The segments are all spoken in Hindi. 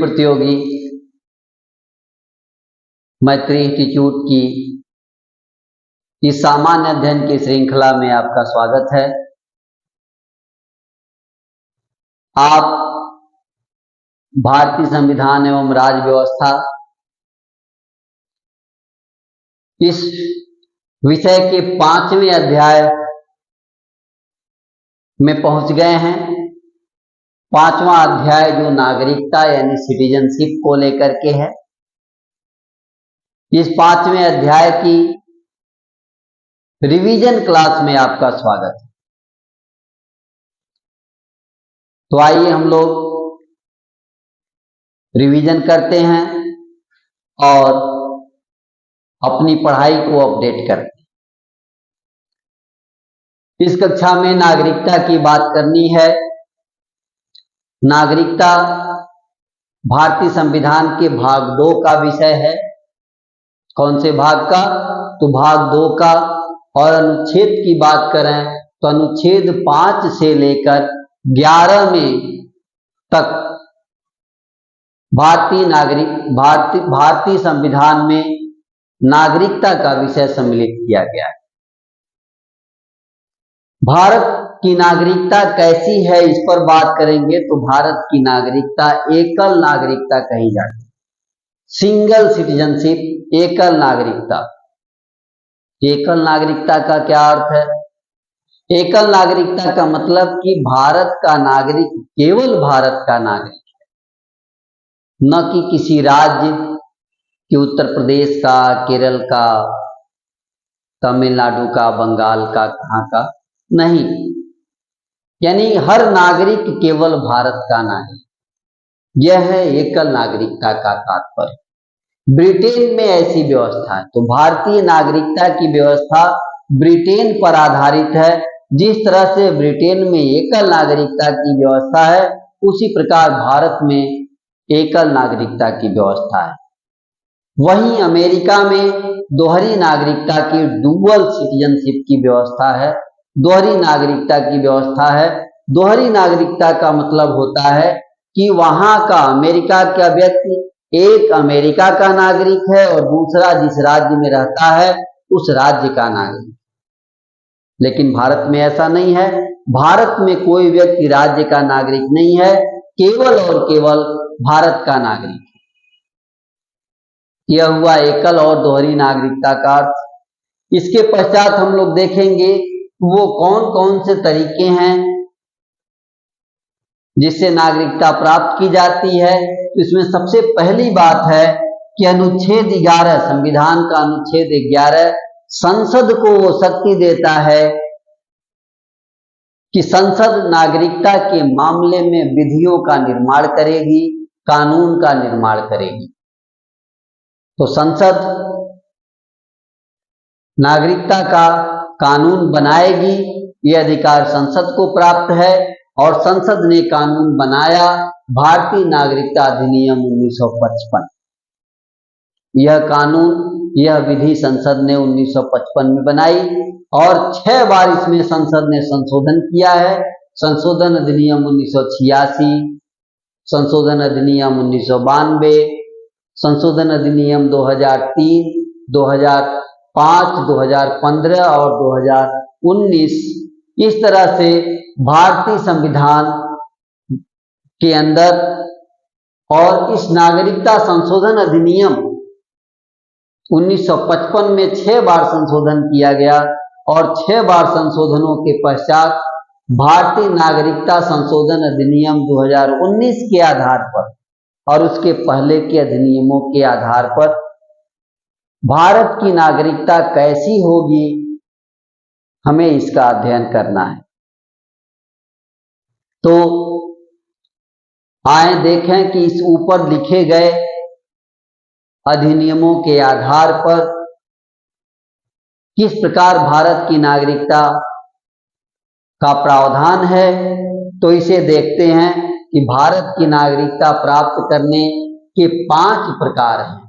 प्रतियोगी मैत्री इंस्टीट्यूट की इस सामान्य अध्ययन की श्रृंखला में आपका स्वागत है। आप भारतीय संविधान एवं राज्य व्यवस्था इस विषय के 5वें अध्याय में पहुंच गए हैं। 5वां अध्याय जो नागरिकता यानी सिटीजनशिप को लेकर के है। इस 5वें अध्याय की रिवीजन क्लास में आपका स्वागत है। तो आइए हम लोग रिवीजन करते हैं और अपनी पढ़ाई को अपडेट करते हैं। इस कक्षा में नागरिकता की बात करनी है। नागरिकता भारतीय संविधान के भाग 2 का विषय है। कौन से भाग का? तो भाग 2 का। और अनुच्छेद की बात करें तो अनुच्छेद 5 से लेकर 11 में तक भारतीय संविधान में नागरिकता का विषय सम्मिलित किया गया है। भारत की नागरिकता कैसी है इस पर बात करेंगे तो भारत की नागरिकता एकल नागरिकता कही जाती है। सिंगल सिटीजनशिप, एकल नागरिकता। एकल नागरिकता का क्या अर्थ है? एकल नागरिकता का मतलब कि भारत का नागरिक केवल भारत का नागरिक है, न कि किसी राज्य कि उत्तर प्रदेश का, केरल का, तमिलनाडु का, बंगाल का, कहाँ का नहीं। यानी हर नागरिक केवल भारत का नागरिक। यह है एकल नागरिकता का तात्पर्य। ब्रिटेन में ऐसी व्यवस्था है। तो भारतीय नागरिकता की व्यवस्था ब्रिटेन पर आधारित है। जिस तरह से ब्रिटेन में एकल नागरिकता की व्यवस्था है, उसी प्रकार भारत में एकल नागरिकता की व्यवस्था है। वहीं अमेरिका में दोहरी नागरिकता की, डुअल सिटीजनशिप की व्यवस्था है। दोहरी नागरिकता की व्यवस्था है। दोहरी नागरिकता का मतलब होता है कि वहां का अमेरिका का व्यक्ति एक अमेरिका का नागरिक है और दूसरा जिस राज्य में रहता है उस राज्य का नागरिक। लेकिन भारत में ऐसा नहीं है। भारत में कोई व्यक्ति राज्य का नागरिक नहीं है, केवल और केवल भारत का नागरिक है। यह हुआ एकल और दोहरी नागरिकता का अर्थ। इसके पश्चात हम लोग देखेंगे वो कौन कौन से तरीके हैं जिससे नागरिकता प्राप्त की जाती है। तो इसमें सबसे पहली बात है कि अनुच्छेद 11, संविधान का अनुच्छेद 11 संसद को वो शक्ति देता है कि संसद नागरिकता के मामले में विधियों का निर्माण करेगी, कानून का निर्माण करेगी। तो संसद नागरिकता का कानून बनाएगी। यह अधिकार संसद को प्राप्त है और संसद ने कानून बनाया भारतीय नागरिकता अधिनियम 1955। यह कानून, यह विधि संसद ने 1955 में बनाई और 6 बार इसमें संसद ने संशोधन किया है। संशोधन अधिनियम 1986, संशोधन अधिनियम 1992, संशोधन अधिनियम 2003, 2005, 2015 और 2019। इस तरह से भारतीय संविधान के अंदर और इस नागरिकता संशोधन अधिनियम 1955 में 6 बार संशोधन किया गया और 6 बार संशोधनों के पश्चात भारतीय नागरिकता संशोधन अधिनियम 2019 के आधार पर और उसके पहले के अधिनियमों के आधार पर भारत की नागरिकता कैसी होगी, हमें इसका अध्ययन करना है। तो आए देखें कि इस ऊपर लिखे गए अधिनियमों के आधार पर किस प्रकार भारत की नागरिकता का प्रावधान है। तो इसे देखते हैं कि भारत की नागरिकता प्राप्त करने के 5 प्रकार हैं।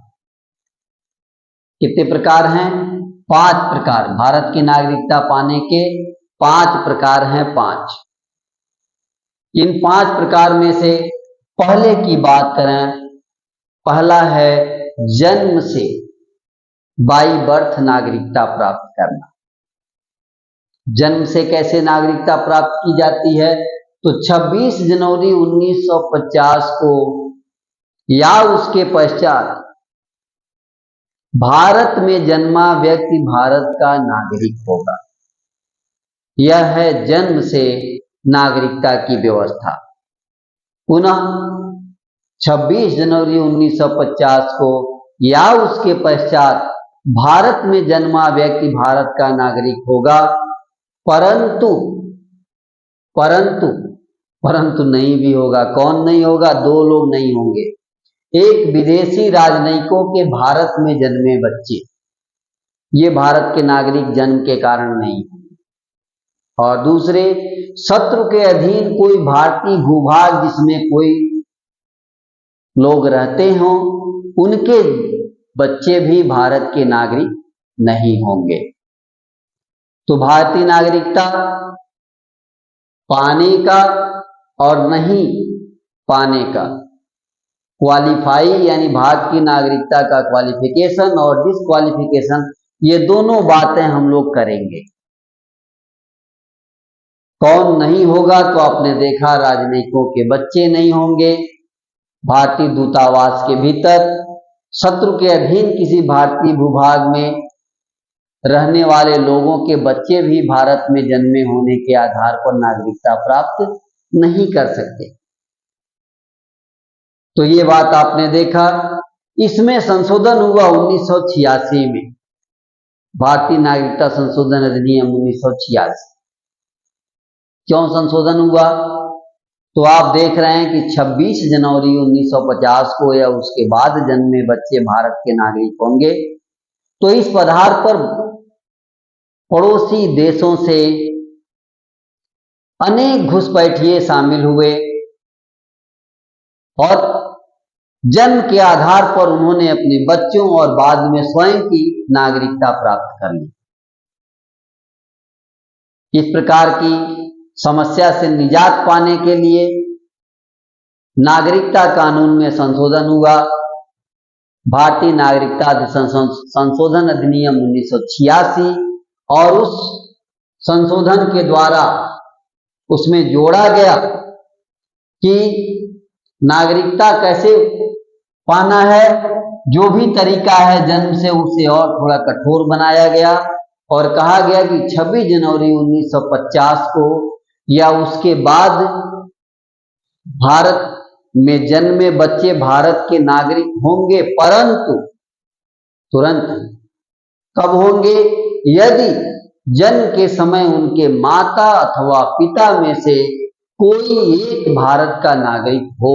कितने प्रकार हैं? 5 प्रकार। भारत की नागरिकता पाने के 5 प्रकार हैं। 5। इन 5 प्रकार में से पहले की बात करें पहला है जन्म से बाई बर्थ नागरिकता प्राप्त करना। जन्म से कैसे नागरिकता प्राप्त की जाती है? तो 26 जनवरी 1950 को या उसके पश्चात भारत में जन्मा व्यक्ति भारत का नागरिक होगा। यह है जन्म से नागरिकता की व्यवस्था। पुनः 26 जनवरी 1950 को या उसके पश्चात भारत में जन्मा व्यक्ति भारत का नागरिक होगा, परंतु परंतु परंतु नहीं भी होगा। कौन नहीं होगा? दो लोग नहीं होंगे। एक विदेशी राजनयिकों के भारत में जन्मे बच्चे, ये भारत के नागरिक जन्म के कारण नहीं होंगे, और दूसरे शत्रु के अधीन कोई भारतीय भूभाग जिसमें कोई लोग रहते हों, उनके बच्चे भी भारत के नागरिक नहीं होंगे। तो भारतीय नागरिकता पाने का और नहीं पाने का क्वालिफाई, यानी भारत की नागरिकता का क्वालिफिकेशन और डिसक्वालिफिकेशन, ये दोनों बातें हम लोग करेंगे। कौन नहीं होगा? तो आपने देखा राजनयिकों के बच्चे नहीं होंगे भारतीय दूतावास के भीतर, शत्रु के अधीन किसी भारतीय भूभाग में रहने वाले लोगों के बच्चे भी भारत में जन्मे होने के आधार पर नागरिकता प्राप्त नहीं कर सकते। तो ये बात आपने देखा। इसमें संशोधन हुआ 1986 में, भारतीय नागरिकता संशोधन अधिनियम 1986। क्यों संशोधन हुआ? तो आप देख रहे हैं कि 26 जनवरी 1950 को या उसके बाद जन्मे बच्चे भारत के नागरिक होंगे। तो इस आधार पर पड़ोसी देशों से अनेक घुसपैठिए शामिल हुए और जन्म के आधार पर उन्होंने अपने बच्चों और बाद में स्वयं की नागरिकता प्राप्त कर ली। इस प्रकार की समस्या से निजात पाने के लिए नागरिकता कानून में संशोधन हुआ। भारतीय नागरिकता संशोधन अधिनियम 1986, और उस संशोधन के द्वारा उसमें जोड़ा गया कि नागरिकता कैसे पाना है, जो भी तरीका है जन्म से, उसे और थोड़ा कठोर बनाया गया और कहा गया कि 26 जनवरी 1950 को या उसके बाद भारत में जन्मे बच्चे भारत के नागरिक होंगे, परंतु तुरंत कब होंगे? यदि जन्म के समय उनके माता अथवा पिता में से कोई एक भारत का नागरिक हो।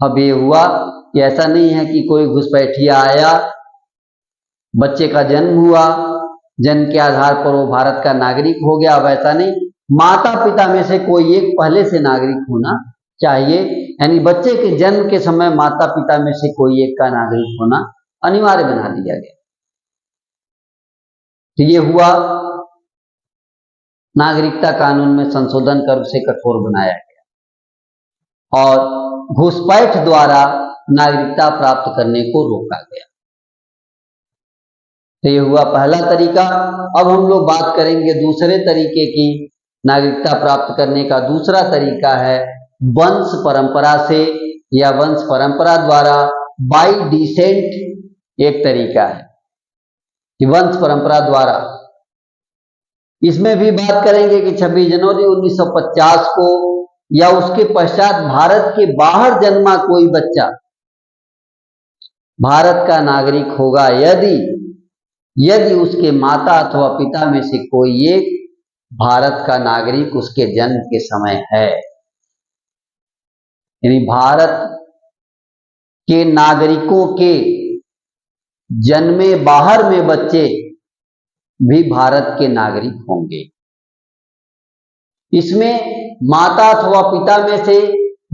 अब ये हुआ कि ऐसा नहीं है कि कोई घुसपैठिया आया, बच्चे का जन्म हुआ, जन्म के आधार पर वो भारत का नागरिक हो गया। अब ऐसा नहीं, माता पिता में से कोई एक पहले से नागरिक होना चाहिए, यानी बच्चे के जन्म के समय माता पिता में से कोई एक का नागरिक होना अनिवार्य बना दिया गया। तो ये हुआ, नागरिकता कानून में संशोधन कर उसे कठोर बनाया गया और घुसपैठ द्वारा नागरिकता प्राप्त करने को रोका गया। तो ये हुआ पहला तरीका। अब हम लोग बात करेंगे दूसरे तरीके की। नागरिकता प्राप्त करने का दूसरा तरीका है वंश परंपरा से या वंश परंपरा द्वारा, बाई डिसेंट एक तरीका है कि वंश परंपरा द्वारा। इसमें भी बात करेंगे कि 26 जनवरी 1950 को या उसके पश्चात भारत के बाहर जन्मा कोई बच्चा भारत का नागरिक होगा यदि उसके माता अथवा पिता में से कोई एक भारत का नागरिक उसके जन्म के समय है। यानी भारत के नागरिकों के जन्मे बाहर में बच्चे भी भारत के नागरिक होंगे। इसमें माता अथवा पिता में से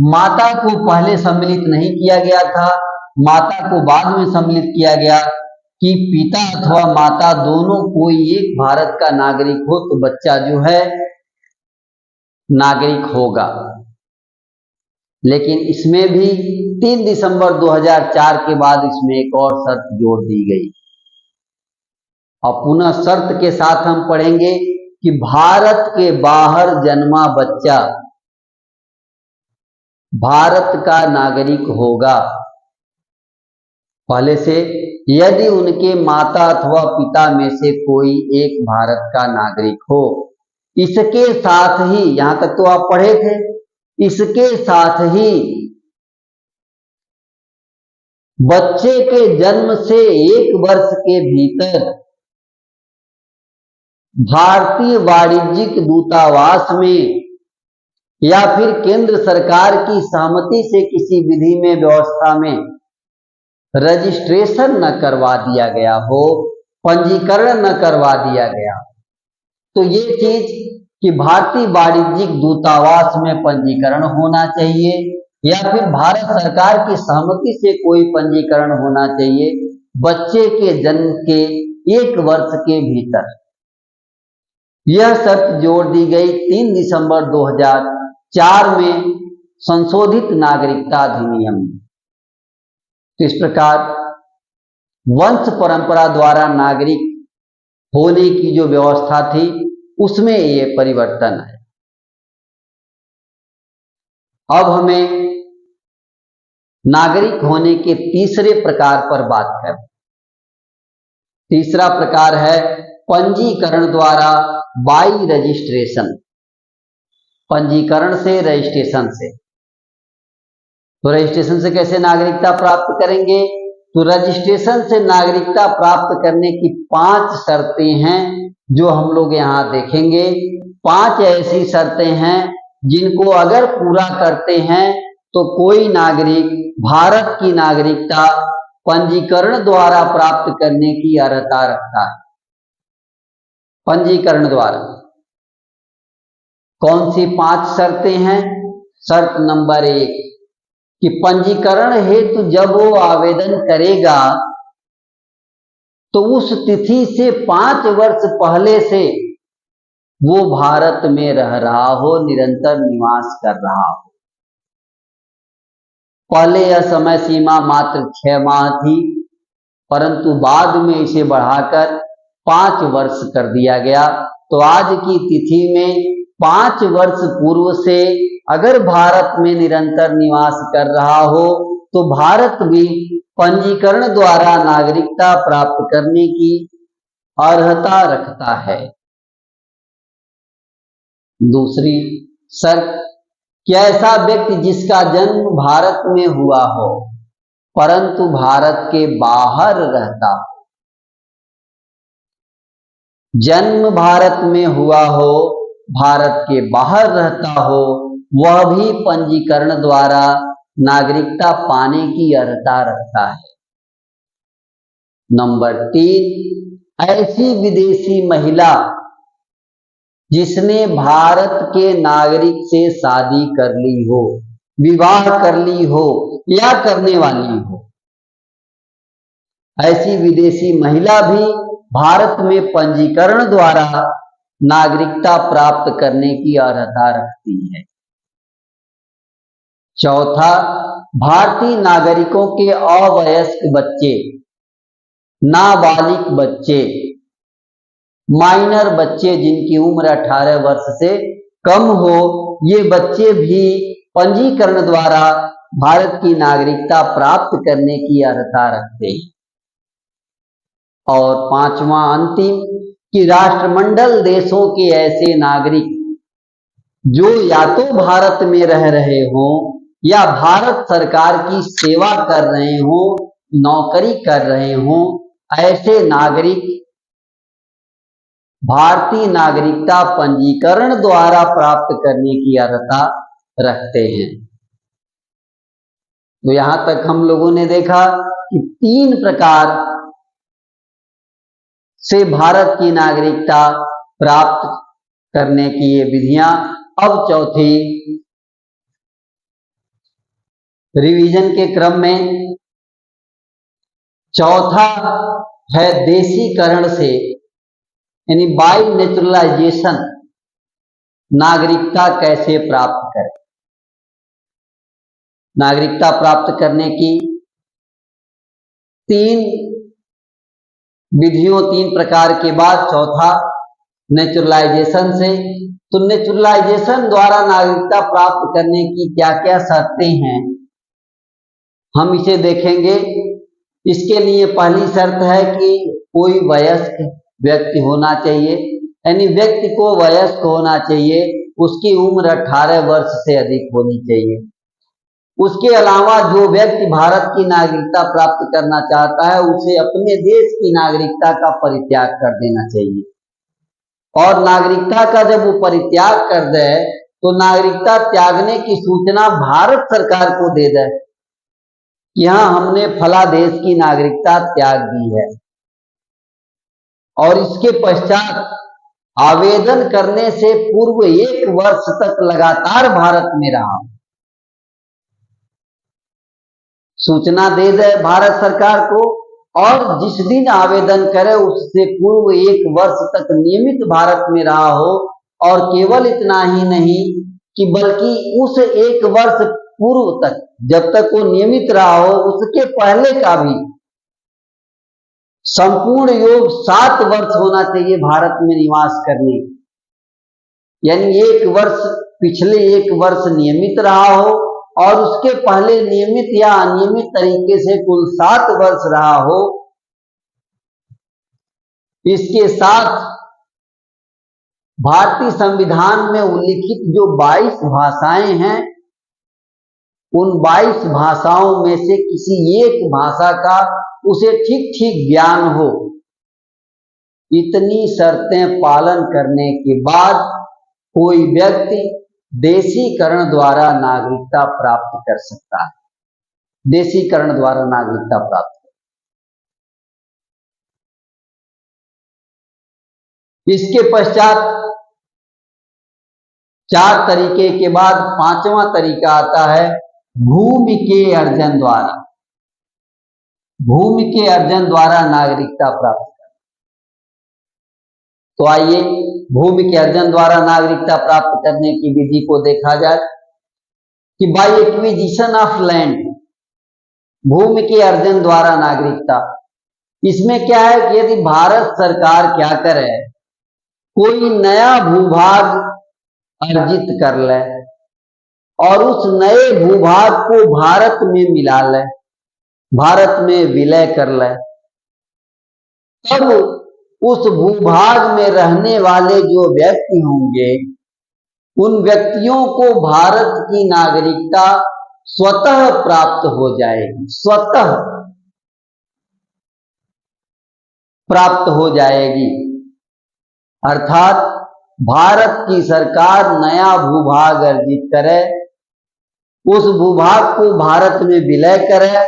माता को पहले सम्मिलित नहीं किया गया था, माता को बाद में सम्मिलित किया गया कि पिता अथवा माता दोनों कोई एक भारत का नागरिक हो तो बच्चा जो है नागरिक होगा। लेकिन इसमें भी 3 दिसंबर 2004 के बाद इसमें एक और शर्त जोड़ दी गई। और पुनः शर्त के साथ हम पढ़ेंगे कि भारत के बाहर जन्मा बच्चा भारत का नागरिक होगा, पहले से, यदि उनके माता अथवा पिता में से कोई एक भारत का नागरिक हो। इसके साथ ही, यहां तक तो आप पढ़े थे, इसके साथ ही बच्चे के जन्म से 1 वर्ष के भीतर भारतीय वाणिज्यिक दूतावास में या फिर केंद्र सरकार की सहमति से किसी विधि में, व्यवस्था में रजिस्ट्रेशन न करवा दिया गया हो, पंजीकरण न करवा दिया गया, तो ये चीज कि भारतीय वाणिज्यिक दूतावास में पंजीकरण होना चाहिए या फिर भारत सरकार की सहमति से कोई पंजीकरण होना चाहिए बच्चे के जन्म के 1 वर्ष के भीतर। यह शर्त जोड़ दी गई 3 दिसंबर 2004 में संशोधित नागरिकता अधिनियम में। तो इस प्रकार वंश परंपरा द्वारा नागरिक होने की जो व्यवस्था थी उसमें ये परिवर्तन है। अब हमें नागरिक होने के तीसरे प्रकार पर बात करें। तीसरा प्रकार है पंजीकरण द्वारा, बाई रजिस्ट्रेशन, पंजीकरण से, रजिस्ट्रेशन से। तो रजिस्ट्रेशन से कैसे नागरिकता प्राप्त करेंगे? तो रजिस्ट्रेशन से नागरिकता प्राप्त करने की 5 शर्तें हैं जो हम लोग यहां देखेंगे। 5 ऐसी शर्तें हैं जिनको अगर पूरा करते हैं तो कोई नागरिक भारत की नागरिकता पंजीकरण द्वारा प्राप्त करने की अर्हता रखता है। पंजीकरण द्वारा कौन सी 5 शर्तें हैं? शर्त नंबर 1 कि पंजीकरण हेतु जब वो आवेदन करेगा तो उस तिथि से 5 वर्ष पहले से वो भारत में रह रहा हो, निरंतर निवास कर रहा हो। पहले यह समय सीमा मात्र 6 माह थी, परंतु बाद में इसे बढ़ाकर 5 वर्ष कर दिया गया। तो आज की तिथि में 5 वर्ष पूर्व से अगर भारत में निरंतर निवास कर रहा हो तो भारत भी पंजीकरण द्वारा नागरिकता प्राप्त करने की अर्हता रखता है। दूसरी शर्त कि ऐसा व्यक्ति जिसका जन्म भारत में हुआ हो परंतु भारत के बाहर रहता हो, जन्म भारत में हुआ हो, भारत के बाहर रहता हो, वह भी पंजीकरण द्वारा नागरिकता पाने की अर्हता रखता है। नंबर 3, ऐसी विदेशी महिला जिसने भारत के नागरिक से शादी कर ली हो, विवाह कर ली हो या करने वाली हो, ऐसी विदेशी महिला भी भारत में पंजीकरण द्वारा नागरिकता प्राप्त करने की अर्हता रखती है। चौथा, भारतीय नागरिकों के अवयस्क बच्चे, नाबालिग बच्चे, माइनर बच्चे जिनकी उम्र 18 वर्ष से कम हो, ये बच्चे भी पंजीकरण द्वारा भारत की नागरिकता प्राप्त करने की अर्हता रखते हैं। और 5वां अंतिम कि राष्ट्रमंडल देशों के ऐसे नागरिक जो या तो भारत में रह रहे हों या भारत सरकार की सेवा कर रहे हों, नौकरी कर रहे हों, ऐसे नागरिक भारतीय नागरिकता पंजीकरण द्वारा प्राप्त करने की अर्हता रखते हैं। तो यहां तक हम लोगों ने देखा कि 3 प्रकार से भारत की नागरिकता प्राप्त करने की ये विधियां। अब चौथी, रिवीजन के क्रम में चौथा है देशीकरण से, यानी बाय नेचुरलाइजेशन, नागरिकता कैसे प्राप्त करें। नागरिकता प्राप्त करने की तीन विधियों, तीन प्रकार के बाद चौथा नेचुरलाइजेशन से। तो नेचुरलाइजेशन द्वारा नागरिकता प्राप्त करने की क्या क्या शर्तें हैं, हम इसे देखेंगे। इसके लिए पहली शर्त है कि कोई वयस्क व्यक्ति होना चाहिए, यानी व्यक्ति को वयस्क होना चाहिए, उसकी उम्र 18 वर्ष से अधिक होनी चाहिए। उसके अलावा जो व्यक्ति भारत की नागरिकता प्राप्त करना चाहता है उसे अपने देश की नागरिकता का परित्याग कर देना चाहिए। और नागरिकता का जब वो परित्याग कर दे तो नागरिकता त्यागने की सूचना भारत सरकार को दे दे कि हाँ, हमने फला देश की नागरिकता त्याग दी है। और इसके पश्चात आवेदन करने से पूर्व 1 वर्ष तक लगातार भारत में रहा, सूचना दे दे भारत सरकार को। और जिस दिन आवेदन करे उससे पूर्व 1 वर्ष तक नियमित भारत में रहा हो। और केवल इतना ही नहीं कि बल्कि उस 1 वर्ष पूर्व तक, जब तक वो नियमित रहा हो, उसके पहले का भी संपूर्ण योग 7 वर्ष होना चाहिए भारत में निवास करने। यानी 1 वर्ष, पिछले 1 वर्ष नियमित रहा हो और उसके पहले नियमित या अनियमित तरीके से कुल 7 वर्ष रहा हो। इसके साथ भारतीय संविधान में उल्लिखित जो 22 भाषाएं हैं, उन 22 भाषाओं में से किसी एक भाषा का उसे ठीक ठीक ज्ञान हो। इतनी शर्तें पालन करने के बाद कोई व्यक्ति देशीकरण द्वारा नागरिकता प्राप्त कर सकता है। देशीकरण द्वारा नागरिकता प्राप्त। इसके पश्चात 4 तरीके के बाद 5वां तरीका आता है भूमि के अर्जन द्वारा। भूमि के अर्जन द्वारा नागरिकता प्राप्त करना। तो आइए भूमि के अर्जन द्वारा नागरिकता प्राप्त करने की विधि को देखा जाए कि बाय एक्विजिशन ऑफ लैंड, भूमि के अर्जन द्वारा नागरिकता। इसमें क्या है कि यदि भारत सरकार क्या करे, कोई नया भूभाग अर्जित कर ले और उस नए भूभाग को भारत में मिला ले, भारत में विलय कर ले, तब उस भूभाग में रहने वाले जो व्यक्ति होंगे, उन व्यक्तियों को भारत की नागरिकता स्वतः प्राप्त हो जाएगी, स्वतः प्राप्त हो जाएगी। अर्थात भारत की सरकार नया भूभाग अर्जित करे, उस भूभाग को भारत में विलय करे,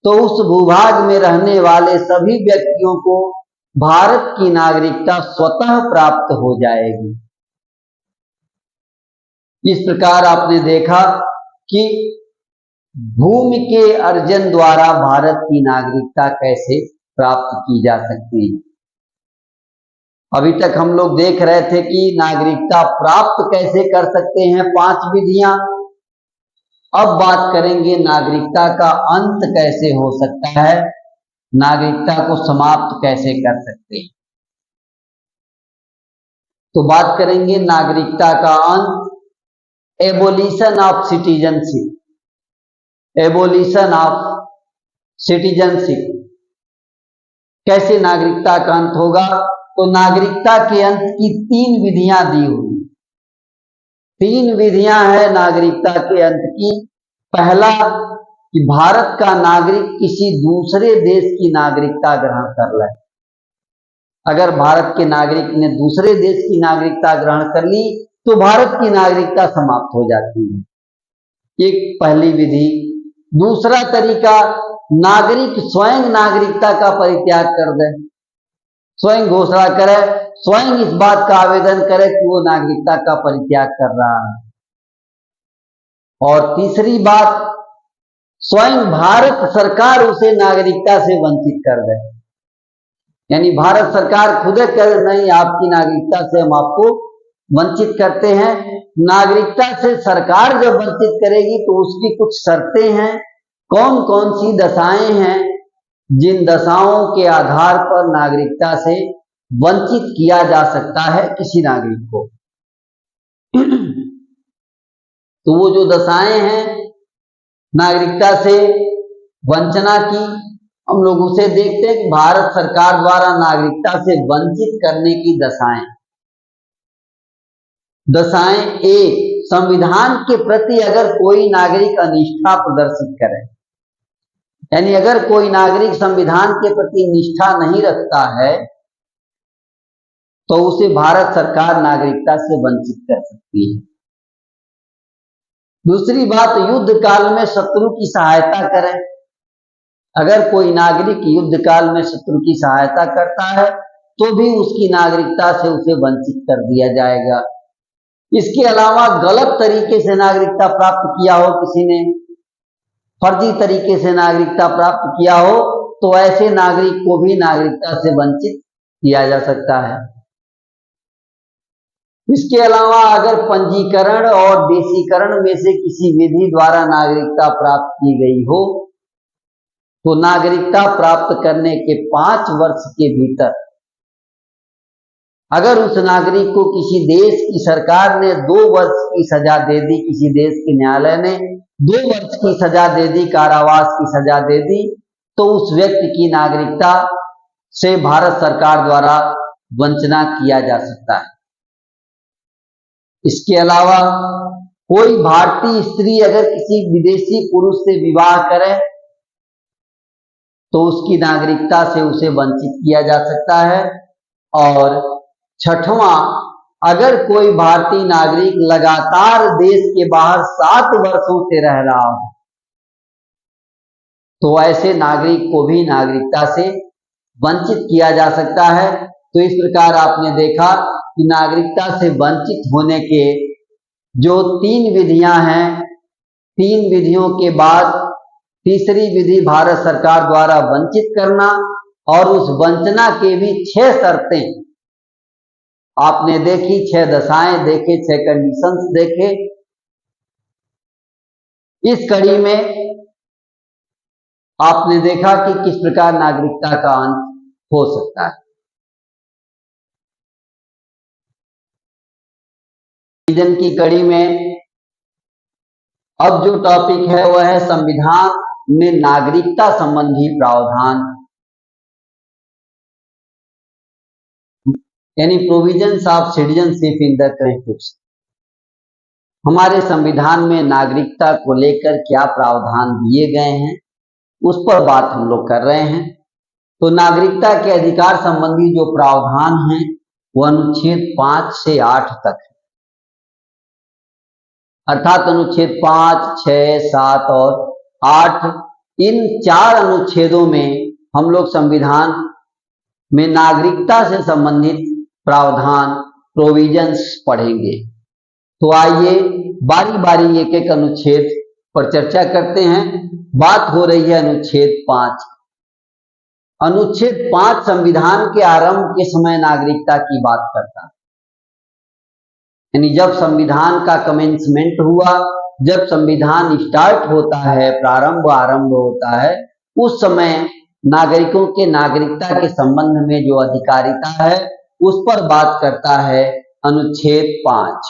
तो उस भूभाग में रहने वाले सभी व्यक्तियों को भारत की नागरिकता स्वतः प्राप्त हो जाएगी। इस प्रकार आपने देखा कि भूमि के अर्जन द्वारा भारत की नागरिकता कैसे प्राप्त की जा सकती है। अभी तक हम लोग देख रहे थे कि नागरिकता प्राप्त कैसे कर सकते हैं, 5 विधियां। अब बात करेंगे नागरिकता का अंत कैसे हो सकता है, नागरिकता को समाप्त कैसे कर सकते हैं। तो बात करेंगे नागरिकता का अंत, abolition of citizenship. Abolition of citizenship, कैसे नागरिकता का अंत होगा। तो नागरिकता के अंत की 3 विधियां दी हुई, 3 विधियां हैं नागरिकता के अंत की। पहला कि भारत का नागरिक किसी दूसरे देश की नागरिकता ग्रहण कर ले। अगर भारत के नागरिक ने दूसरे देश की नागरिकता ग्रहण कर ली तो भारत की नागरिकता समाप्त हो जाती है। एक पहली विधि। दूसरा तरीका, नागरिक स्वयं नागरिकता का परित्याग कर दे, स्वयं घोषणा करे, स्वयं इस बात का आवेदन करे कि वो नागरिकता का परित्याग कर रहा है। और तीसरी बात, स्वयं भारत सरकार उसे नागरिकता से वंचित कर दे, यानी भारत सरकार खुद कहे नहीं, आपकी नागरिकता से हम आपको वंचित करते हैं। नागरिकता से सरकार जब वंचित करेगी तो उसकी कुछ शर्तें हैं। कौन कौन सी दशाएं हैं जिन दशाओं के आधार पर नागरिकता से वंचित किया जा सकता है किसी नागरिक को। तो वो जो दशाएं हैं नागरिकता से वंचना की, हम लोग उसे देखते हैं कि भारत सरकार द्वारा नागरिकता से वंचित करने की दशाएं। एक, संविधान के प्रति अगर कोई नागरिक अनिष्ठा प्रदर्शित करे, यानी अगर कोई नागरिक संविधान के प्रति निष्ठा नहीं रखता है तो उसे भारत सरकार नागरिकता से वंचित कर सकती है। दूसरी बात, युद्ध काल में शत्रु की सहायता करें। अगर कोई नागरिक युद्ध काल में शत्रु की सहायता करता है तो भी उसकी नागरिकता से उसे वंचित कर दिया जाएगा। इसके अलावा गलत तरीके से नागरिकता प्राप्त किया हो, किसी ने फर्जी तरीके से नागरिकता प्राप्त किया हो, तो ऐसे नागरिक को भी नागरिकता से वंचित किया जा सकता है। इसके अलावा अगर पंजीकरण और देशीकरण में से किसी विधि द्वारा नागरिकता प्राप्त की गई हो तो नागरिकता प्राप्त करने के 5 वर्ष के भीतर अगर उस नागरिक को किसी देश की सरकार ने 2 वर्ष की सजा दे दी, किसी देश के न्यायालय ने 2 वर्ष की सजा दे दी, कारावास की सजा दे दी, तो उस व्यक्ति की नागरिकता से भारत सरकार द्वारा वंचना किया जा सकता है। इसके अलावा कोई भारतीय स्त्री अगर किसी विदेशी पुरुष से विवाह करे तो उसकी नागरिकता से उसे वंचित किया जा सकता है। और 6वां, अगर कोई भारतीय नागरिक लगातार देश के बाहर 7 वर्षों से रह रहा हो तो ऐसे नागरिक को भी नागरिकता से वंचित किया जा सकता है। तो इस प्रकार आपने देखा कि नागरिकता से वंचित होने के जो 3 विधियां हैं, 3 विधियों के बाद तीसरी विधि भारत सरकार द्वारा वंचित करना, और उस वंचना के भी 6 शर्तें आपने देखी, 6 दशाएं देखे, 6 कंडीशंस देखे। इस कड़ी में आपने देखा कि किस प्रकार नागरिकता का अंत हो सकता है। रिवीजन की कड़ी में अब जो टॉपिक है वह है संविधान में नागरिकता संबंधी प्रावधान, यानी provisions of citizenship in the constitution. हमारे संविधान में नागरिकता को लेकर क्या प्रावधान दिए गए हैं उस पर बात हम लोग कर रहे हैं। तो नागरिकता के अधिकार संबंधी जो प्रावधान हैं वो अनुच्छेद 5 से 8 तक है, अर्थात अनुच्छेद 5, 6, 7 और 8, इन 4 अनुच्छेदों में हम लोग संविधान में नागरिकता से संबंधित प्रावधान प्रोविजंस पढ़ेंगे। तो आइए बारी बारी एक एक अनुच्छेद पर चर्चा करते हैं। बात हो रही है अनुच्छेद 5। अनुच्छेद 5 संविधान के आरंभ के समय नागरिकता की बात करता है, यानी जब संविधान का कमेंसमेंट हुआ, जब संविधान स्टार्ट होता है, आरंभ होता है, उस समय नागरिकों के नागरिकता के संबंध में जो अधिकारिता है उस पर बात करता है अनुच्छेद 5।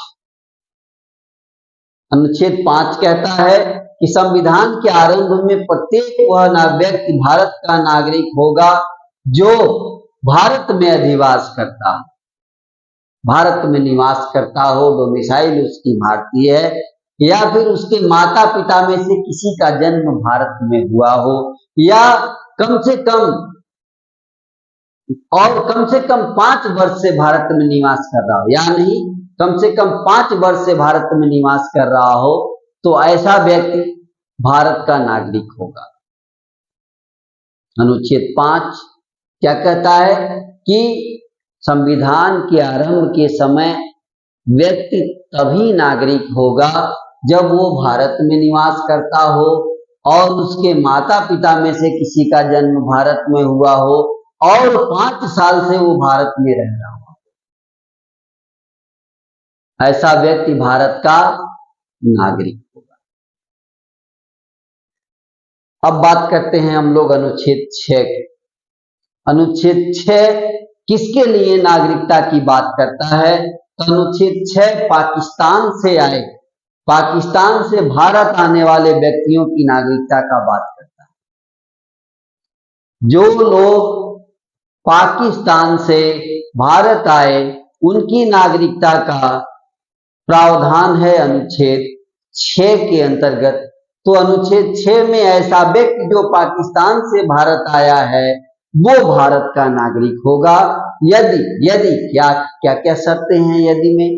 अनुच्छेद 5 कहता है कि संविधान के आरंभ में प्रत्येक वह व्यक्ति भारत का नागरिक होगा जो भारत में अधिवास करता हो, भारत में निवास करता हो, डोमिसाइल उसकी भारतीय है, या फिर उसके माता पिता में से किसी का जन्म भारत में हुआ हो, या कम से कम 5 वर्ष से भारत में निवास कर रहा हो, या नहीं कम से कम 5 वर्ष से भारत में निवास कर रहा हो, तो ऐसा व्यक्ति भारत का नागरिक होगा। अनुच्छेद 5 क्या कहता है कि संविधान के आरंभ के समय व्यक्ति तभी नागरिक होगा जब वो भारत में निवास करता हो और उसके माता पिता में से किसी का जन्म भारत में हुआ हो और 5 साल से वो भारत में रह रहा हो। ऐसा व्यक्ति भारत का नागरिक होगा। अब बात करते हैं हम लोग अनुच्छेद 6 की। अनुच्छेद 6 किसके लिए नागरिकता की बात करता है? तो अनुच्छेद 6 पाकिस्तान से आए, पाकिस्तान से भारत आने वाले व्यक्तियों की नागरिकता का बात करता है। जो लोग पाकिस्तान से भारत आए उनकी नागरिकता का प्रावधान है अनुच्छेद 6 के अंतर्गत। तो अनुच्छेद 6 में ऐसा व्यक्ति जो पाकिस्तान से भारत आया है वो भारत का नागरिक होगा। यदि यदि क्या क्या क्या शर्तें हैं यदि में?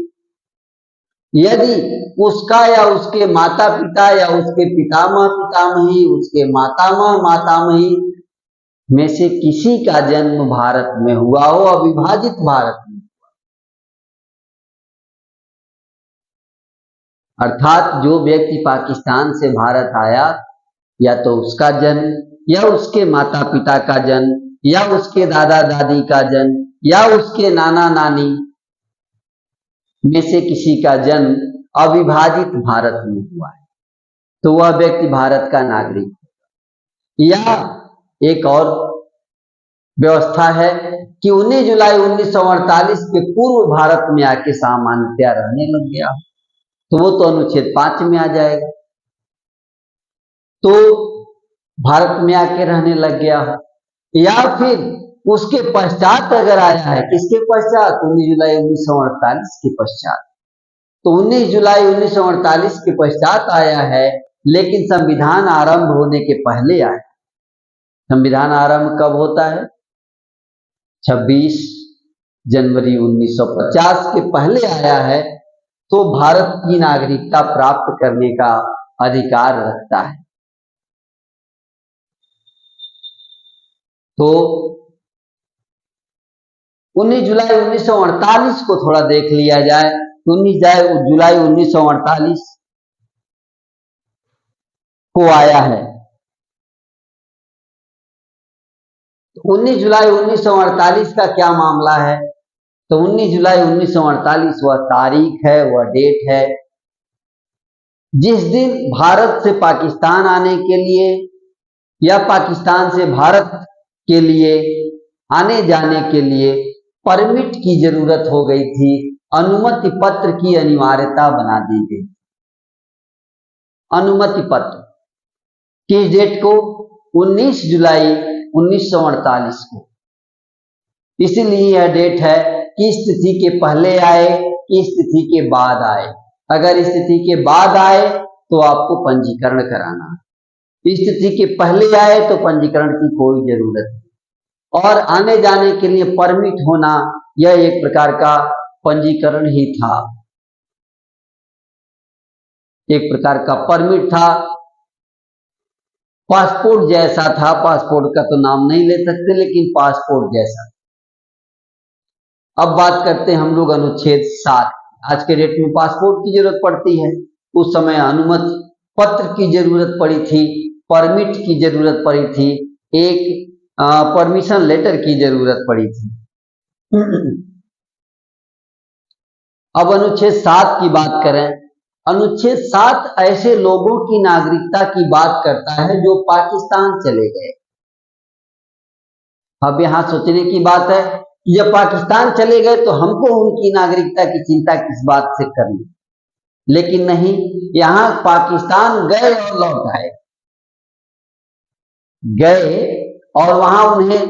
यदि उसका या उसके माता पिता या उसके पितामह पितामही, उसके मातामह मातामही में से किसी का जन्म भारत में हुआ हो, अविभाजित भारत में, अर्थात जो व्यक्ति पाकिस्तान से भारत आया या तो उसका जन्म या उसके माता पिता का जन्म या उसके दादा दादी का जन्म या उसके नाना नानी में से किसी का जन्म अविभाजित भारत में हुआ है तो वह व्यक्ति भारत का नागरिक है। या एक और व्यवस्था है कि 19 जुलाई 1948 के पूर्व भारत में आके सामान्यतया रहने लग गया तो वो तो अनुच्छेद 5 में आ जाएगा। तो भारत में आके रहने लग गया या फिर उसके पश्चात अगर आया है, किसके पश्चात? 19 जुलाई 1948 के पश्चात। तो 19 जुलाई 1948 के पश्चात आया है लेकिन संविधान आरंभ होने के पहले आया। संविधान आरंभ कब होता है? 26 जनवरी 1950 के पहले आया है तो भारत की नागरिकता प्राप्त करने का अधिकार रखता है। तो 19 जुलाई 1948 को थोड़ा देख लिया जाए। 19 जुलाई 1948 को आया है। 19 जुलाई 1948 का क्या मामला है? तो 19 जुलाई 1948 वह तारीख है, वह डेट है जिस दिन भारत से पाकिस्तान आने के लिए या पाकिस्तान से भारत के लिए आने जाने के लिए परमिट की जरूरत हो गई थी, अनुमति पत्र की अनिवार्यता बना दी गई। अनुमति पत्र किस डेट को? 19 जुलाई 1948 को। इसलिए यह डेट है कि स्थिति के पहले आए कि स्थिति के बाद आए। अगर स्थिति के बाद आए तो आपको पंजीकरण कराना है, स्थिति के पहले आए तो पंजीकरण की कोई जरूरत नहीं। और आने जाने के लिए परमिट होना यह एक प्रकार का पंजीकरण ही था, एक प्रकार का परमिट था, पासपोर्ट जैसा था। पासपोर्ट का तो नाम नहीं ले सकते लेकिन पासपोर्ट जैसा। अब बात करते हैं हम लोग अनुच्छेद 7। आज के डेट में पासपोर्ट की जरूरत पड़ती है, उस समय अनुमति पत्र की जरूरत पड़ी थी, परमिट की जरूरत पड़ी थी, एक परमिशन लेटर की जरूरत पड़ी थी। अब अनुच्छेद 7 की बात करें। अनुच्छेद 7 ऐसे लोगों की नागरिकता की बात करता है जो पाकिस्तान चले गए। अब यहां सोचने की बात है कि जब पाकिस्तान चले गए तो हमको उनकी नागरिकता की चिंता किस बात से करनी, लेकिन नहीं, यहां पाकिस्तान गए और लौट आए, गए और वहां उन्हें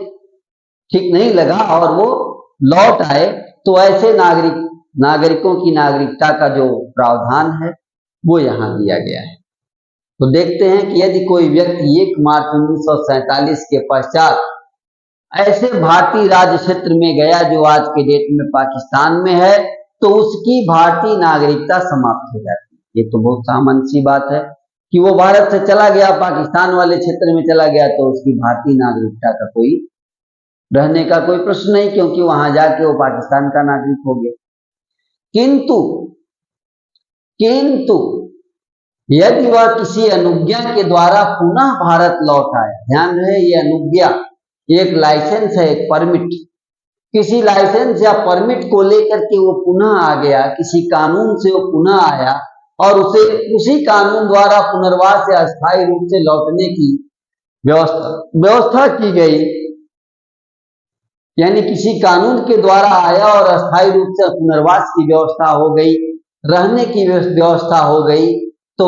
ठीक नहीं लगा और वो लौट आए तो ऐसे नागरिकों की नागरिकता का जो प्रावधान है वो यहां दिया गया है। तो देखते हैं कि यदि कोई व्यक्ति 1 मार्च 1947 के पश्चात ऐसे भारतीय राज्य क्षेत्र में गया जो आज के डेट में पाकिस्तान में है तो उसकी भारतीय नागरिकता समाप्त हो जाती है। ये तो बहुत सामान्य सी बात है कि वो भारत से चला गया, पाकिस्तान वाले क्षेत्र में चला गया तो उसकी भारतीय नागरिकता का कोई रहने का कोई प्रश्न नहीं, क्योंकि वहां जाके वो पाकिस्तान का नागरिक हो गया। किंतु यदि वह किसी अनुज्ञा के द्वारा पुनः भारत लौट आया, ध्यान रहे ये अनुज्ञा एक लाइसेंस है, एक परमिट, किसी लाइसेंस या परमिट को लेकर के वो पुनः आ गया, किसी कानून से वो पुनः आया और उसे उसी कानून द्वारा पुनर्वास या अस्थायी रूप से लौटने की व्यवस्था की गई, यानी किसी कानून के द्वारा आया और अस्थायी रूप से पुनर्वास की व्यवस्था हो गई, रहने की व्यवस्था हो गई, तो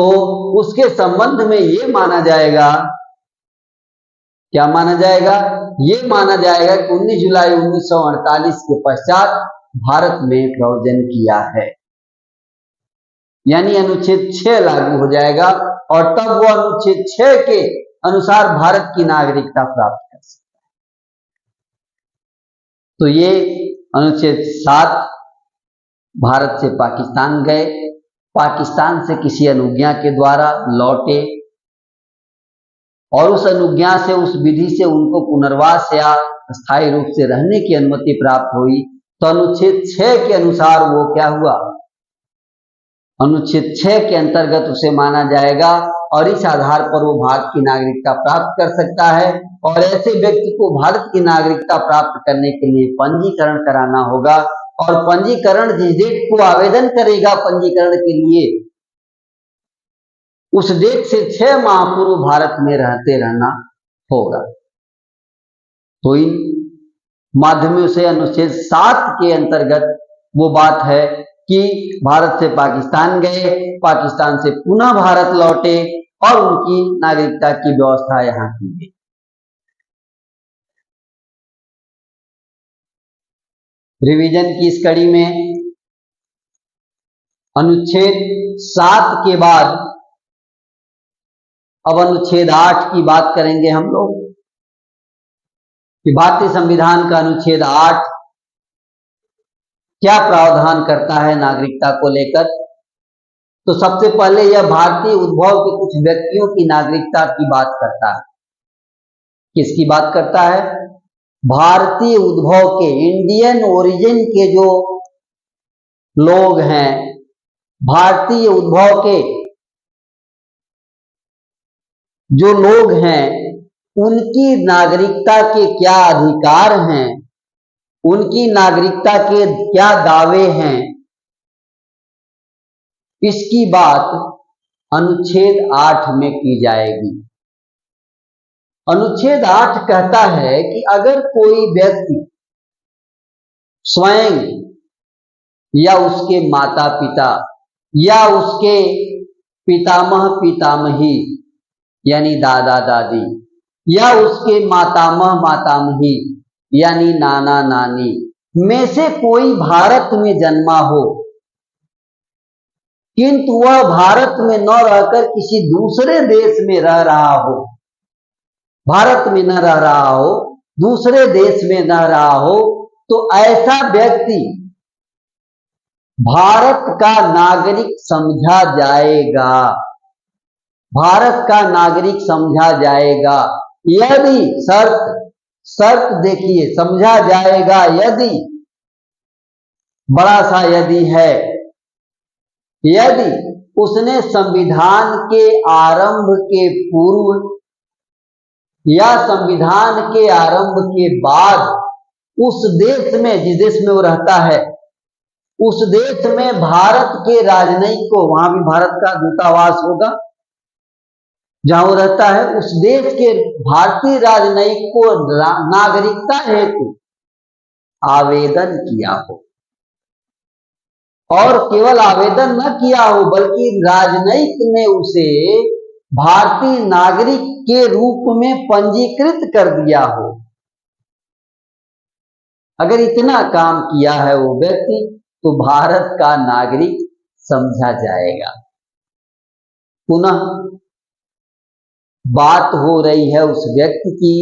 उसके संबंध में ये माना जाएगा, क्या माना जाएगा? ये माना जाएगा कि 19 जुलाई 1948 के पश्चात भारत में प्रव्रजन किया है, यानी अनुच्छेद 6 लागू हो जाएगा और तब वो अनुच्छेद 6 के अनुसार भारत की नागरिकता प्राप्त कर सकता है। तो ये अनुच्छेद 7 भारत से पाकिस्तान गए, पाकिस्तान से किसी अनुज्ञा के द्वारा लौटे और उस अनुज्ञा से, उस विधि से उनको पुनर्वास या स्थायी रूप से रहने की अनुमति प्राप्त हुई, तो अनुच्छेद 6 के अनुसार वो क्या हुआ? अनुच्छेद 6 के अंतर्गत उसे माना जाएगा और इस आधार पर वो भारत की नागरिकता प्राप्त कर सकता है। और ऐसे व्यक्ति को भारत की नागरिकता प्राप्त करने के लिए पंजीकरण कराना होगा और पंजीकरण जिस डेट को आवेदन करेगा पंजीकरण के लिए, उस डेट से 6 माह पूर्व भारत में रहते रहना होगा। तो इन माध्यमों से अनुच्छेद 7 के अंतर्गत वो बात है कि भारत से पाकिस्तान गए, पाकिस्तान से पुनः भारत लौटे और उनकी नागरिकता की व्यवस्था यहां की गई। रिवीजन की इस कड़ी में अनुच्छेद 7 के बाद अब अनुच्छेद 8 की बात करेंगे हम लोग कि भारतीय संविधान का अनुच्छेद 8 क्या प्रावधान करता है नागरिकता को लेकर। तो सबसे पहले यह भारतीय उद्भव के कुछ व्यक्तियों की नागरिकता की बात करता है। किसकी बात करता है? भारतीय उद्भव के, इंडियन ओरिजिन के जो लोग हैं, भारतीय उद्भव के जो लोग हैं, उनकी नागरिकता के क्या अधिकार हैं, उनकी नागरिकता के क्या दावे हैं, इसकी बात अनुच्छेद 8 में की जाएगी। अनुच्छेद 8 कहता है कि अगर कोई व्यक्ति स्वयं या उसके माता पिता या उसके पितामह पितामही यानी दादा दादी या उसके मातामह मातामही यानी नाना नानी में से कोई भारत में जन्मा हो, किंतु वह भारत में न रहकर किसी दूसरे देश में रह रहा हो, भारत में न रह रहा हो, दूसरे देश में न रहा हो, तो ऐसा व्यक्ति भारत का नागरिक समझा जाएगा, भारत का नागरिक समझा जाएगा यदि शर्त देखिए, समझा जाएगा यदि, बड़ा सा यदि है, यदि उसने संविधान के आरंभ के पूर्व या संविधान के आरंभ के बाद उस देश में, जिस देश में वो रहता है, उस देश में भारत के राजनयिक को, वहां भी भारत का दूतावास होगा जहां वो रहता है, उस देश के भारतीय राजनयिक को नागरिकता हेतु आवेदन किया हो, और केवल आवेदन न किया हो बल्कि राजनयिक ने उसे भारतीय नागरिक के रूप में पंजीकृत कर दिया हो। अगर इतना काम किया है वो व्यक्ति, तो भारत का नागरिक समझा जाएगा। पुनः बात हो रही है उस व्यक्ति की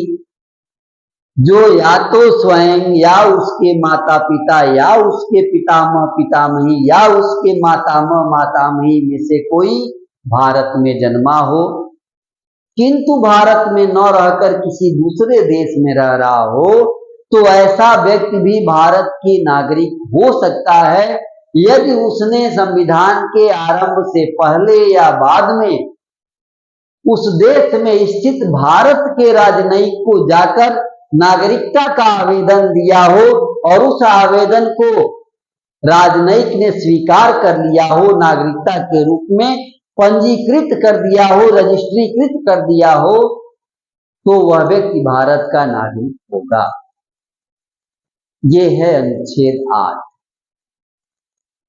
जो या तो स्वयं या उसके माता पिता या उसके पितामह पितामही या उसके मातामह मातामही में से कोई भारत में जन्मा हो, किंतु भारत में न रहकर किसी दूसरे देश में रह रहा हो, तो ऐसा व्यक्ति भी भारत की नागरिक हो सकता है यदि उसने संविधान के आरंभ से पहले या बाद में उस देश में स्थित भारत के राजनयिक को जाकर नागरिकता का आवेदन दिया हो और उस आवेदन को राजनयिक ने स्वीकार कर लिया हो, नागरिकता के रूप में पंजीकृत कर दिया हो, रजिस्ट्रीकृत कर दिया हो, तो वह व्यक्ति भारत का नागरिक होगा। ये है अनुच्छेद 8।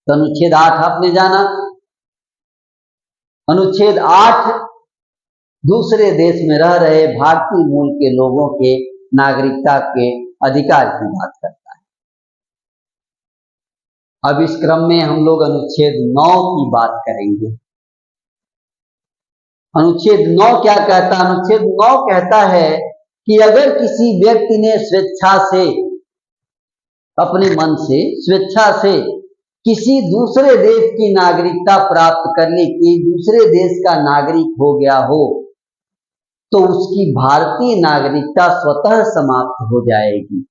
तो अनुच्छेद 8 आपने जाना। अनुच्छेद 8 दूसरे देश में रह रहे भारतीय मूल के लोगों के नागरिकता के अधिकार की बात करता है। अब इस क्रम में हम लोग अनुच्छेद 9 की बात करेंगे। अनुच्छेद 9 क्या कहता है? अनुच्छेद 9 कहता है कि अगर किसी व्यक्ति ने स्वेच्छा से, अपने मन से, स्वेच्छा से किसी दूसरे देश की नागरिकता प्राप्त कर ली, कि दूसरे देश का नागरिक हो गया हो, तो उसकी भारतीय नागरिकता स्वतः समाप्त हो जाएगी।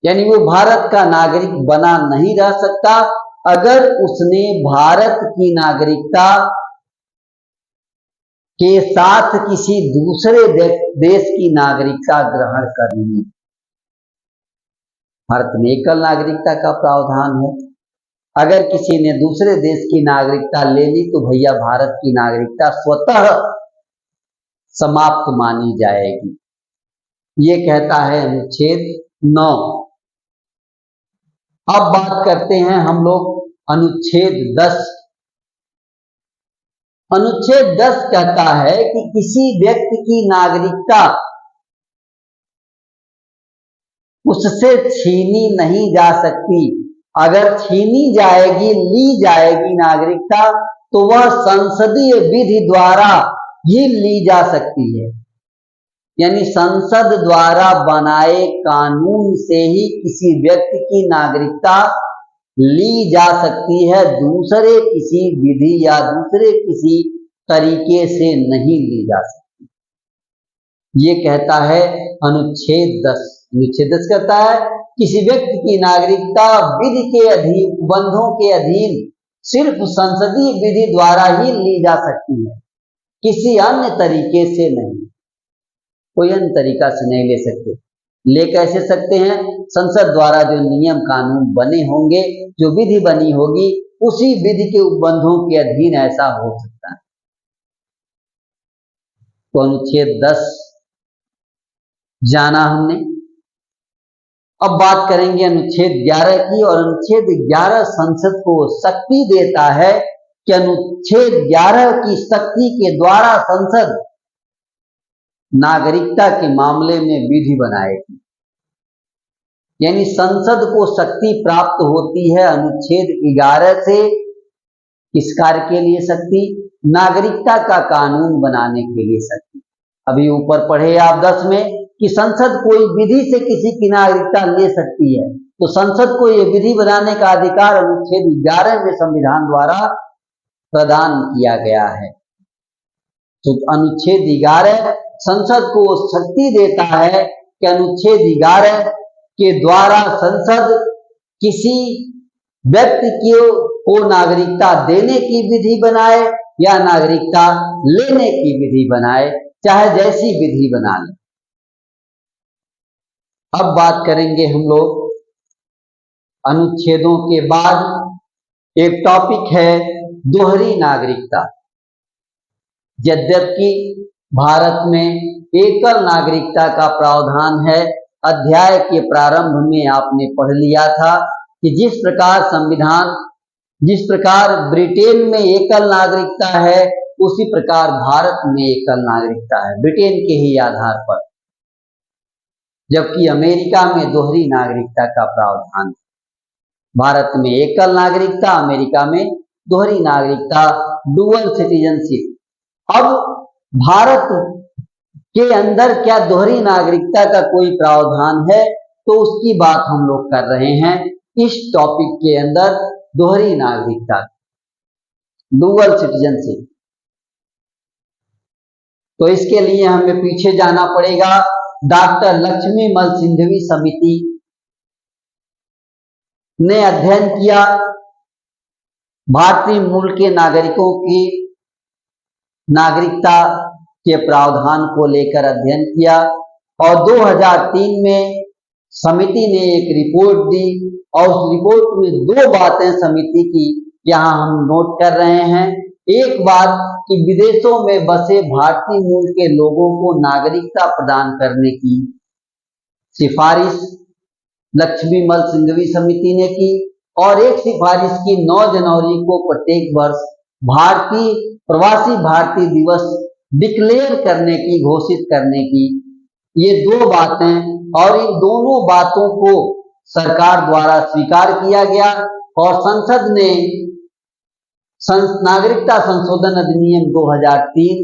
यानी वो भारत का नागरिक बना नहीं रह सकता अगर उसने भारत की नागरिकता के साथ किसी दूसरे देश की नागरिकता ग्रहण कर ली। भारत में एकल नागरिकता का प्रावधान है। अगर किसी ने दूसरे देश की नागरिकता ले ली तो भैया भारत की नागरिकता स्वतः समाप्त मानी जाएगी। ये कहता है अनुच्छेद 9। अब बात करते हैं हम लोग अनुच्छेद 10। अनुच्छेद 10 कहता है कि किसी व्यक्ति की नागरिकता उससे छीनी नहीं जा सकती। अगर छीनी जाएगी, ली जाएगी नागरिकता, तो वह संसदीय विधि द्वारा ही ली जा सकती है। यानी संसद द्वारा बनाए कानून से ही किसी व्यक्ति की नागरिकता ली जा सकती है, दूसरे किसी विधि या दूसरे किसी तरीके से नहीं ली जा सकती। ये कहता है अनुच्छेद 10। अनुच्छेद 10 कहता है किसी व्यक्ति की नागरिकता विधि के अधीन, बंधों के अधीन सिर्फ संसदीय विधि द्वारा ही ली जा सकती है, किसी अन्य तरीके से नहीं। कोई अन्य तरीका से नहीं ले सकते। ले कैसे सकते हैं? संसद द्वारा जो नियम कानून बने होंगे, जो विधि बनी होगी, उसी विधि के उपबंधों के अधीन ऐसा हो सकता है। तो अनुच्छेद 10 जाना हमने। अब बात करेंगे अनुच्छेद 11 की। और अनुच्छेद 11 संसद को शक्ति देता है कि अनुच्छेद 11 की शक्ति के द्वारा संसद नागरिकता के मामले में विधि बनाएगी। यानी संसद को शक्ति प्राप्त होती है अनुच्छेद 11 से। किस कार्य के लिए शक्ति? नागरिकता का कानून बनाने के लिए शक्ति। अभी ऊपर पढ़े आप 10 में कि संसद कोई विधि से किसी की नागरिकता ले सकती है, तो संसद को यह विधि बनाने का अधिकार अनुच्छेद 11 में संविधान द्वारा प्रदान किया गया है। तो अनुच्छेद 11 संसद को शक्ति देता है कि अनुच्छेद 11 के द्वारा संसद किसी व्यक्ति को नागरिकता देने की विधि बनाए या नागरिकता लेने की विधि बनाए, चाहे जैसी विधि बना ले। अब बात करेंगे हम लोग अनुच्छेदों के बाद एक टॉपिक है दोहरी नागरिकता। यद्यपि भारत में एकल नागरिकता का प्रावधान है, अध्याय के प्रारंभ में आपने पढ़ लिया था कि जिस प्रकार ब्रिटेन में एकल नागरिकता है, उसी प्रकार भारत में एकल नागरिकता है, ब्रिटेन के ही आधार पर। जबकि अमेरिका में दोहरी नागरिकता का प्रावधान है। भारत में एकल नागरिकता, अमेरिका में दोहरी नागरिकता, डुअल सिटीजनशिप। अब भारत के अंदर क्या दोहरी नागरिकता का कोई प्रावधान है? तो उसकी बात हम लोग कर रहे हैं इस टॉपिक के अंदर, दोहरी नागरिकता, डुअल सिटीजनशिप। तो इसके लिए हमें पीछे जाना पड़ेगा। डॉक्टर लक्ष्मीमल सिंघवी समिति ने अध्ययन किया, भारतीय मूल के नागरिकों की नागरिकता के प्रावधान को लेकर अध्ययन किया और 2003 में समिति ने एक रिपोर्ट दी और उस रिपोर्ट में दो बातें समिति की यहाँ हम नोट कर रहे हैं। एक बात कि विदेशों में बसे भारतीय मूल के लोगों को नागरिकता प्रदान करने की सिफारिश लक्ष्मीमल सिंघवी समिति ने की और एक सिफारिश की 9 जनवरी को प्रत्येक वर्ष भारतीय प्रवासी भारतीय दिवस डिक्लेयर करने की, घोषित करने की। ये दो बातें और इन दोनों बातों को सरकार द्वारा स्वीकार किया गया और संसद ने नागरिकता संशोधन अधिनियम 2003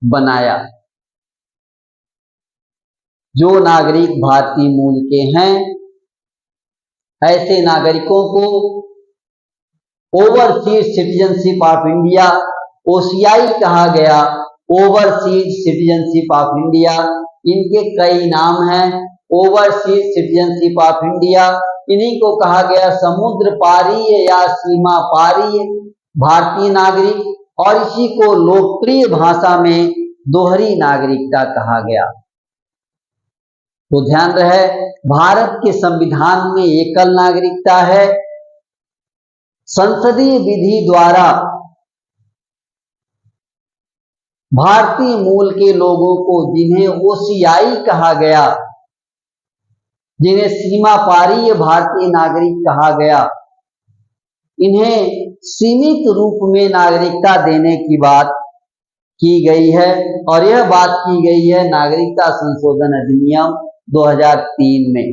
बनाया। जो नागरिक भारतीय मूल के हैं ऐसे नागरिकों को overseas citizenship of India, OCI कहा गया। ओवरसीज सिटीजनशिप ऑफ इंडिया, इनके कई नाम हैं। ओवरसीज सिटीजनशिप ऑफ इंडिया, इन्हीं को कहा गया समुद्र पारीय या सीमा पारीय भारतीय नागरिक और इसी को लोकप्रिय भाषा में दोहरी नागरिकता कहा गया। तो ध्यान रहे, भारत के संविधान में एकल नागरिकता है। संसदीय विधि द्वारा भारतीय मूल के लोगों को जिन्हें ओसीआई कहा गया, जिन्हें सीमा पारीय भारतीय नागरिक कहा गया, इन्हें सीमित रूप में नागरिकता देने की बात की गई है और यह बात की गई है नागरिकता संशोधन अधिनियम 2003 में।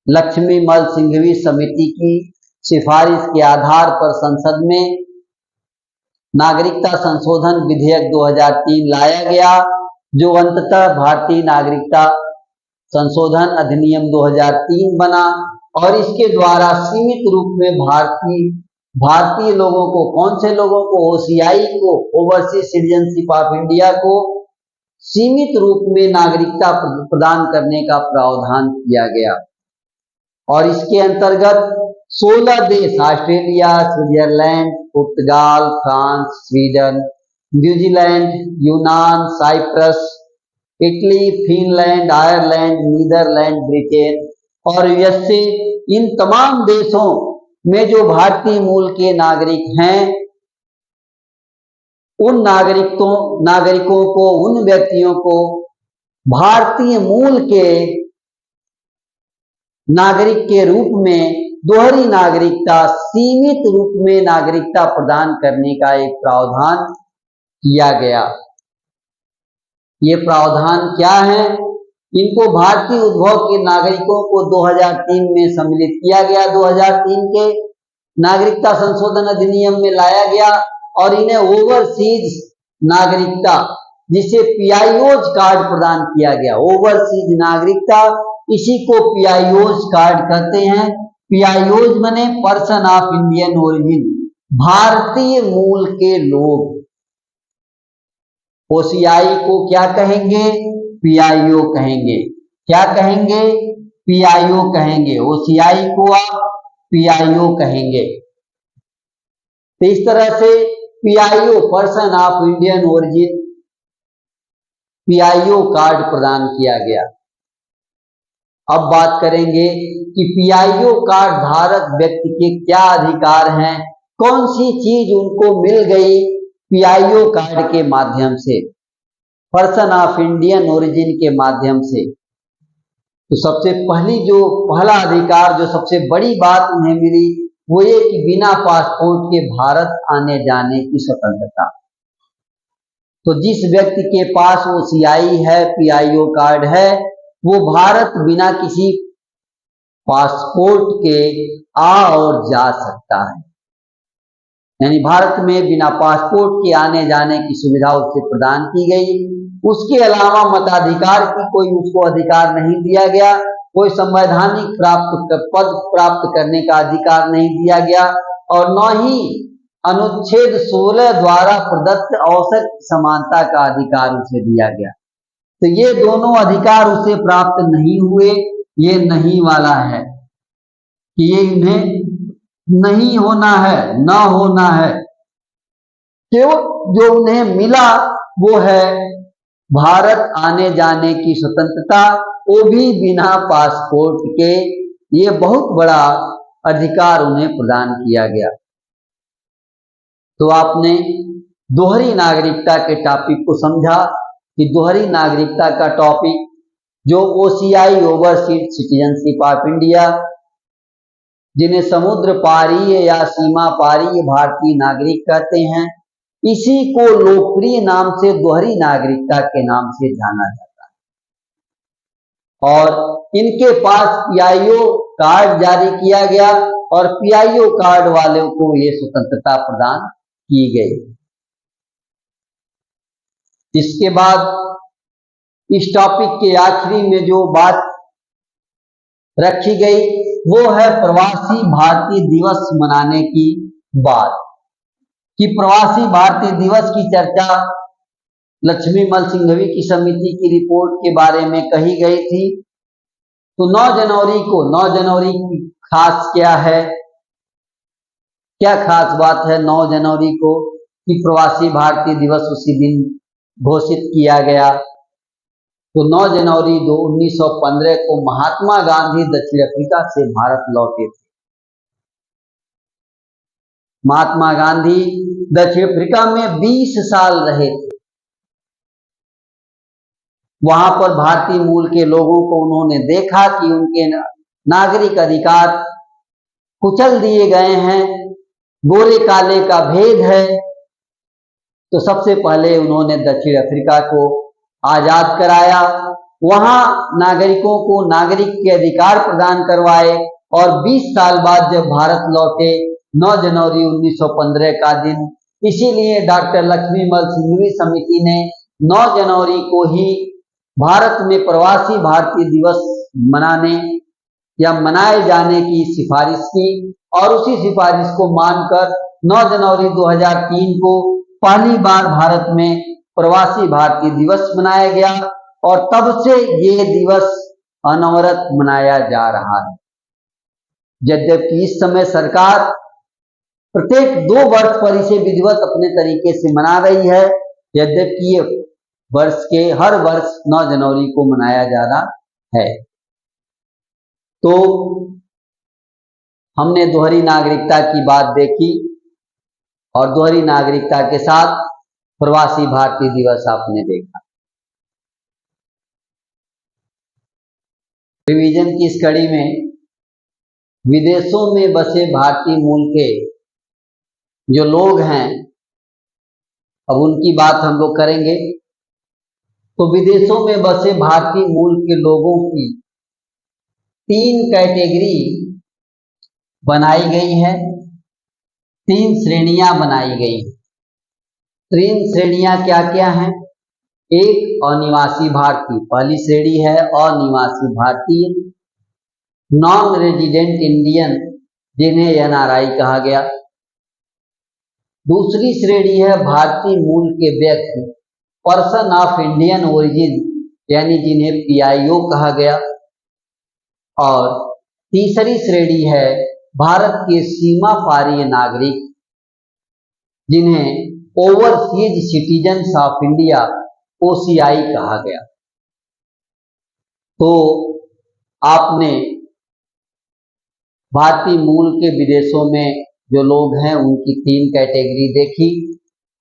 लक्ष्मीमल सिंघवी समिति की सिफारिश के आधार पर संसद में नागरिकता संशोधन विधेयक 2003 लाया गया, जो अंततः भारतीय नागरिकता संशोधन अधिनियम 2003 बना और इसके द्वारा सीमित रूप में भारतीय लोगों को, कौन से लोगों को, ओसीआई को, ओवरसीज सिटीजनशिप ऑफ इंडिया को सीमित रूप में नागरिकता प्रदान करने का प्रावधान किया गया। और इसके अंतर्गत 16 देश, ऑस्ट्रेलिया, स्विट्जरलैंड, पुर्तगाल, फ्रांस, स्वीडन, न्यूजीलैंड, यूनान, Cyprus, Italy, Finland, Ireland, Netherland, Britain और यूएसए, इन तमाम देशों में जो भारतीय मूल के नागरिक हैं, उन नागरिकों को, उन व्यक्तियों को भारतीय मूल के नागरिक के रूप में दोहरी नागरिकता, सीमित रूप में नागरिकता प्रदान करने का एक प्रावधान किया गया। ये प्रावधान क्या है? इनको भारतीय उद्भव के नागरिकों को 2003 में सम्मिलित किया गया, 2003 के नागरिकता संशोधन अधिनियम में लाया गया और इन्हें ओवरसीज नागरिकता, जिसे पीआईओज कार्ड प्रदान किया गया। ओवरसीज नागरिकता, इसी को पीआईओज कार्ड कहते हैं। पीआईओज माने पर्सन ऑफ इंडियन ओरिजिन, भारतीय मूल के लोग। ओसीआई को क्या कहेंगे? पीआईओ कहेंगे। क्या कहेंगे? पीआईओ कहेंगे। ओसीआई को आप पीआईओ कहेंगे। तो इस तरह से PIO, person of Indian origin, PIO card प्रदान किया गया। अब बात करेंगे कि पीआईओ कार्ड धारक व्यक्ति के क्या अधिकार हैं, कौन सी चीज उनको मिल गई पीआईओ कार्ड के माध्यम से, पर्सन ऑफ इंडियन ओरिजिन के माध्यम से। तो सबसे पहला अधिकार, जो सबसे बड़ी बात उन्हें मिली, वो ये कि बिना पासपोर्ट के भारत आने जाने की स्वतंत्रता। तो जिस व्यक्ति के पास ओसीआई है, पीआईओ कार्ड है, वो भारत बिना किसी पासपोर्ट के आ और जा सकता है। यानी भारत में बिना पासपोर्ट के आने जाने की सुविधा उससे प्रदान की गई। उसके अलावा मताधिकार की कोई उसको अधिकार नहीं दिया गया, कोई संवैधानिक पद प्राप्त करने का अधिकार नहीं दिया गया और न ही अनुच्छेद 16 द्वारा प्रदत्त अवसर समानता का अधिकार उसे दिया गया। तो ये दोनों अधिकार उसे प्राप्त नहीं हुए। ये नहीं वाला है कि ये इन्हें नहीं होना है, ना होना है। केवल जो उन्हें मिला वो है भारत आने जाने की स्वतंत्रता, वो भी बिना पासपोर्ट के। ये बहुत बड़ा अधिकार उन्हें प्रदान किया गया। तो आपने दोहरी नागरिकता के टॉपिक को समझा कि दोहरी नागरिकता का टॉपिक जो OCI overseas citizenship of India, जिन्हें समुद्र पारीय या सीमा पारीय भारतीय नागरिक कहते हैं, इसी को लोकप्रिय नाम से दोहरी नागरिकता के नाम से जाना जाता है। और इनके पास पीआईओ कार्ड जारी किया गया और पीआईओ कार्ड वालों को ये स्वतंत्रता प्रदान की गई। इसके बाद इस टॉपिक के आखिरी में जो बात रखी गई वो है प्रवासी भारतीय दिवस मनाने की बात, कि प्रवासी भारतीय दिवस की चर्चा लक्ष्मीमल सिंघवी की समिति की रिपोर्ट के बारे में कही गई थी। तो 9 जनवरी की खास क्या है, क्या खास बात है 9 जनवरी को कि प्रवासी भारतीय दिवस उसी दिन घोषित किया गया। तो 9 जनवरी 1915 को महात्मा गांधी दक्षिण अफ्रीका से भारत लौटे थे। महात्मा गांधी दक्षिण अफ्रीका में 20 साल रहे थे। वहां पर भारतीय मूल के लोगों को उन्होंने देखा कि उनके नागरिक अधिकार कुचल दिए गए हैं, गोरे काले का भेद है। तो सबसे पहले उन्होंने दक्षिण अफ्रीका को आजाद कराया, वहां नागरिकों को नागरिक के अधिकार प्रदान करवाए और 20 साल बाद जब भारत लौटे 9 जनवरी 1915 का दिन, इसीलिए डॉक्टर लक्ष्मीमल सिंघवी समिति ने 9 जनवरी को ही भारत में प्रवासी भारतीय दिवस मनाने या मनाए जाने की सिफारिश की और उसी सिफारिश को मानकर 9 जनवरी 2003 को पहली बार भारत में प्रवासी भारतीय दिवस मनाया गया और तब से ये दिवस अनवरत मनाया जा रहा है। यद्यपि इस समय सरकार प्रत्येक 2 वर्ष पर इसे विधिवत अपने तरीके से मना रही है, यद्यपि ये हर वर्ष 9 जनवरी को मनाया जा रहा है। तो हमने दोहरी नागरिकता की बात देखी और दोहरी नागरिकता के साथ प्रवासी भारतीय दिवस आपने देखा। रिवीजन की इस कड़ी में विदेशों में बसे भारतीय मूल के जो लोग हैं, अब उनकी बात हम लोग करेंगे। तो विदेशों में बसे भारतीय मूल के लोगों की 3 कैटेगरी बनाई गई है, 3 श्रेणियां बनाई गई हैं। 3 श्रेणियां क्या क्या हैं? एक अनिवासी भारतीय, पहली श्रेणी है अनिवासी भारतीय, नॉन रेजिडेंट इंडियन जिन्हें एनआरआई कहा गया। दूसरी श्रेणी है भारतीय मूल के व्यक्ति, पर्सन ऑफ इंडियन ओरिजिन, यानी जिन्हें पीआईओ कहा गया। और तीसरी श्रेणी है भारत के सीमा पारीय नागरिक, जिन्हें overseas citizens of India OCI कहा गया। तो आपने भारतीय मूल के विदेशों में जो लोग हैं उनकी 3 कैटेगरी देखी।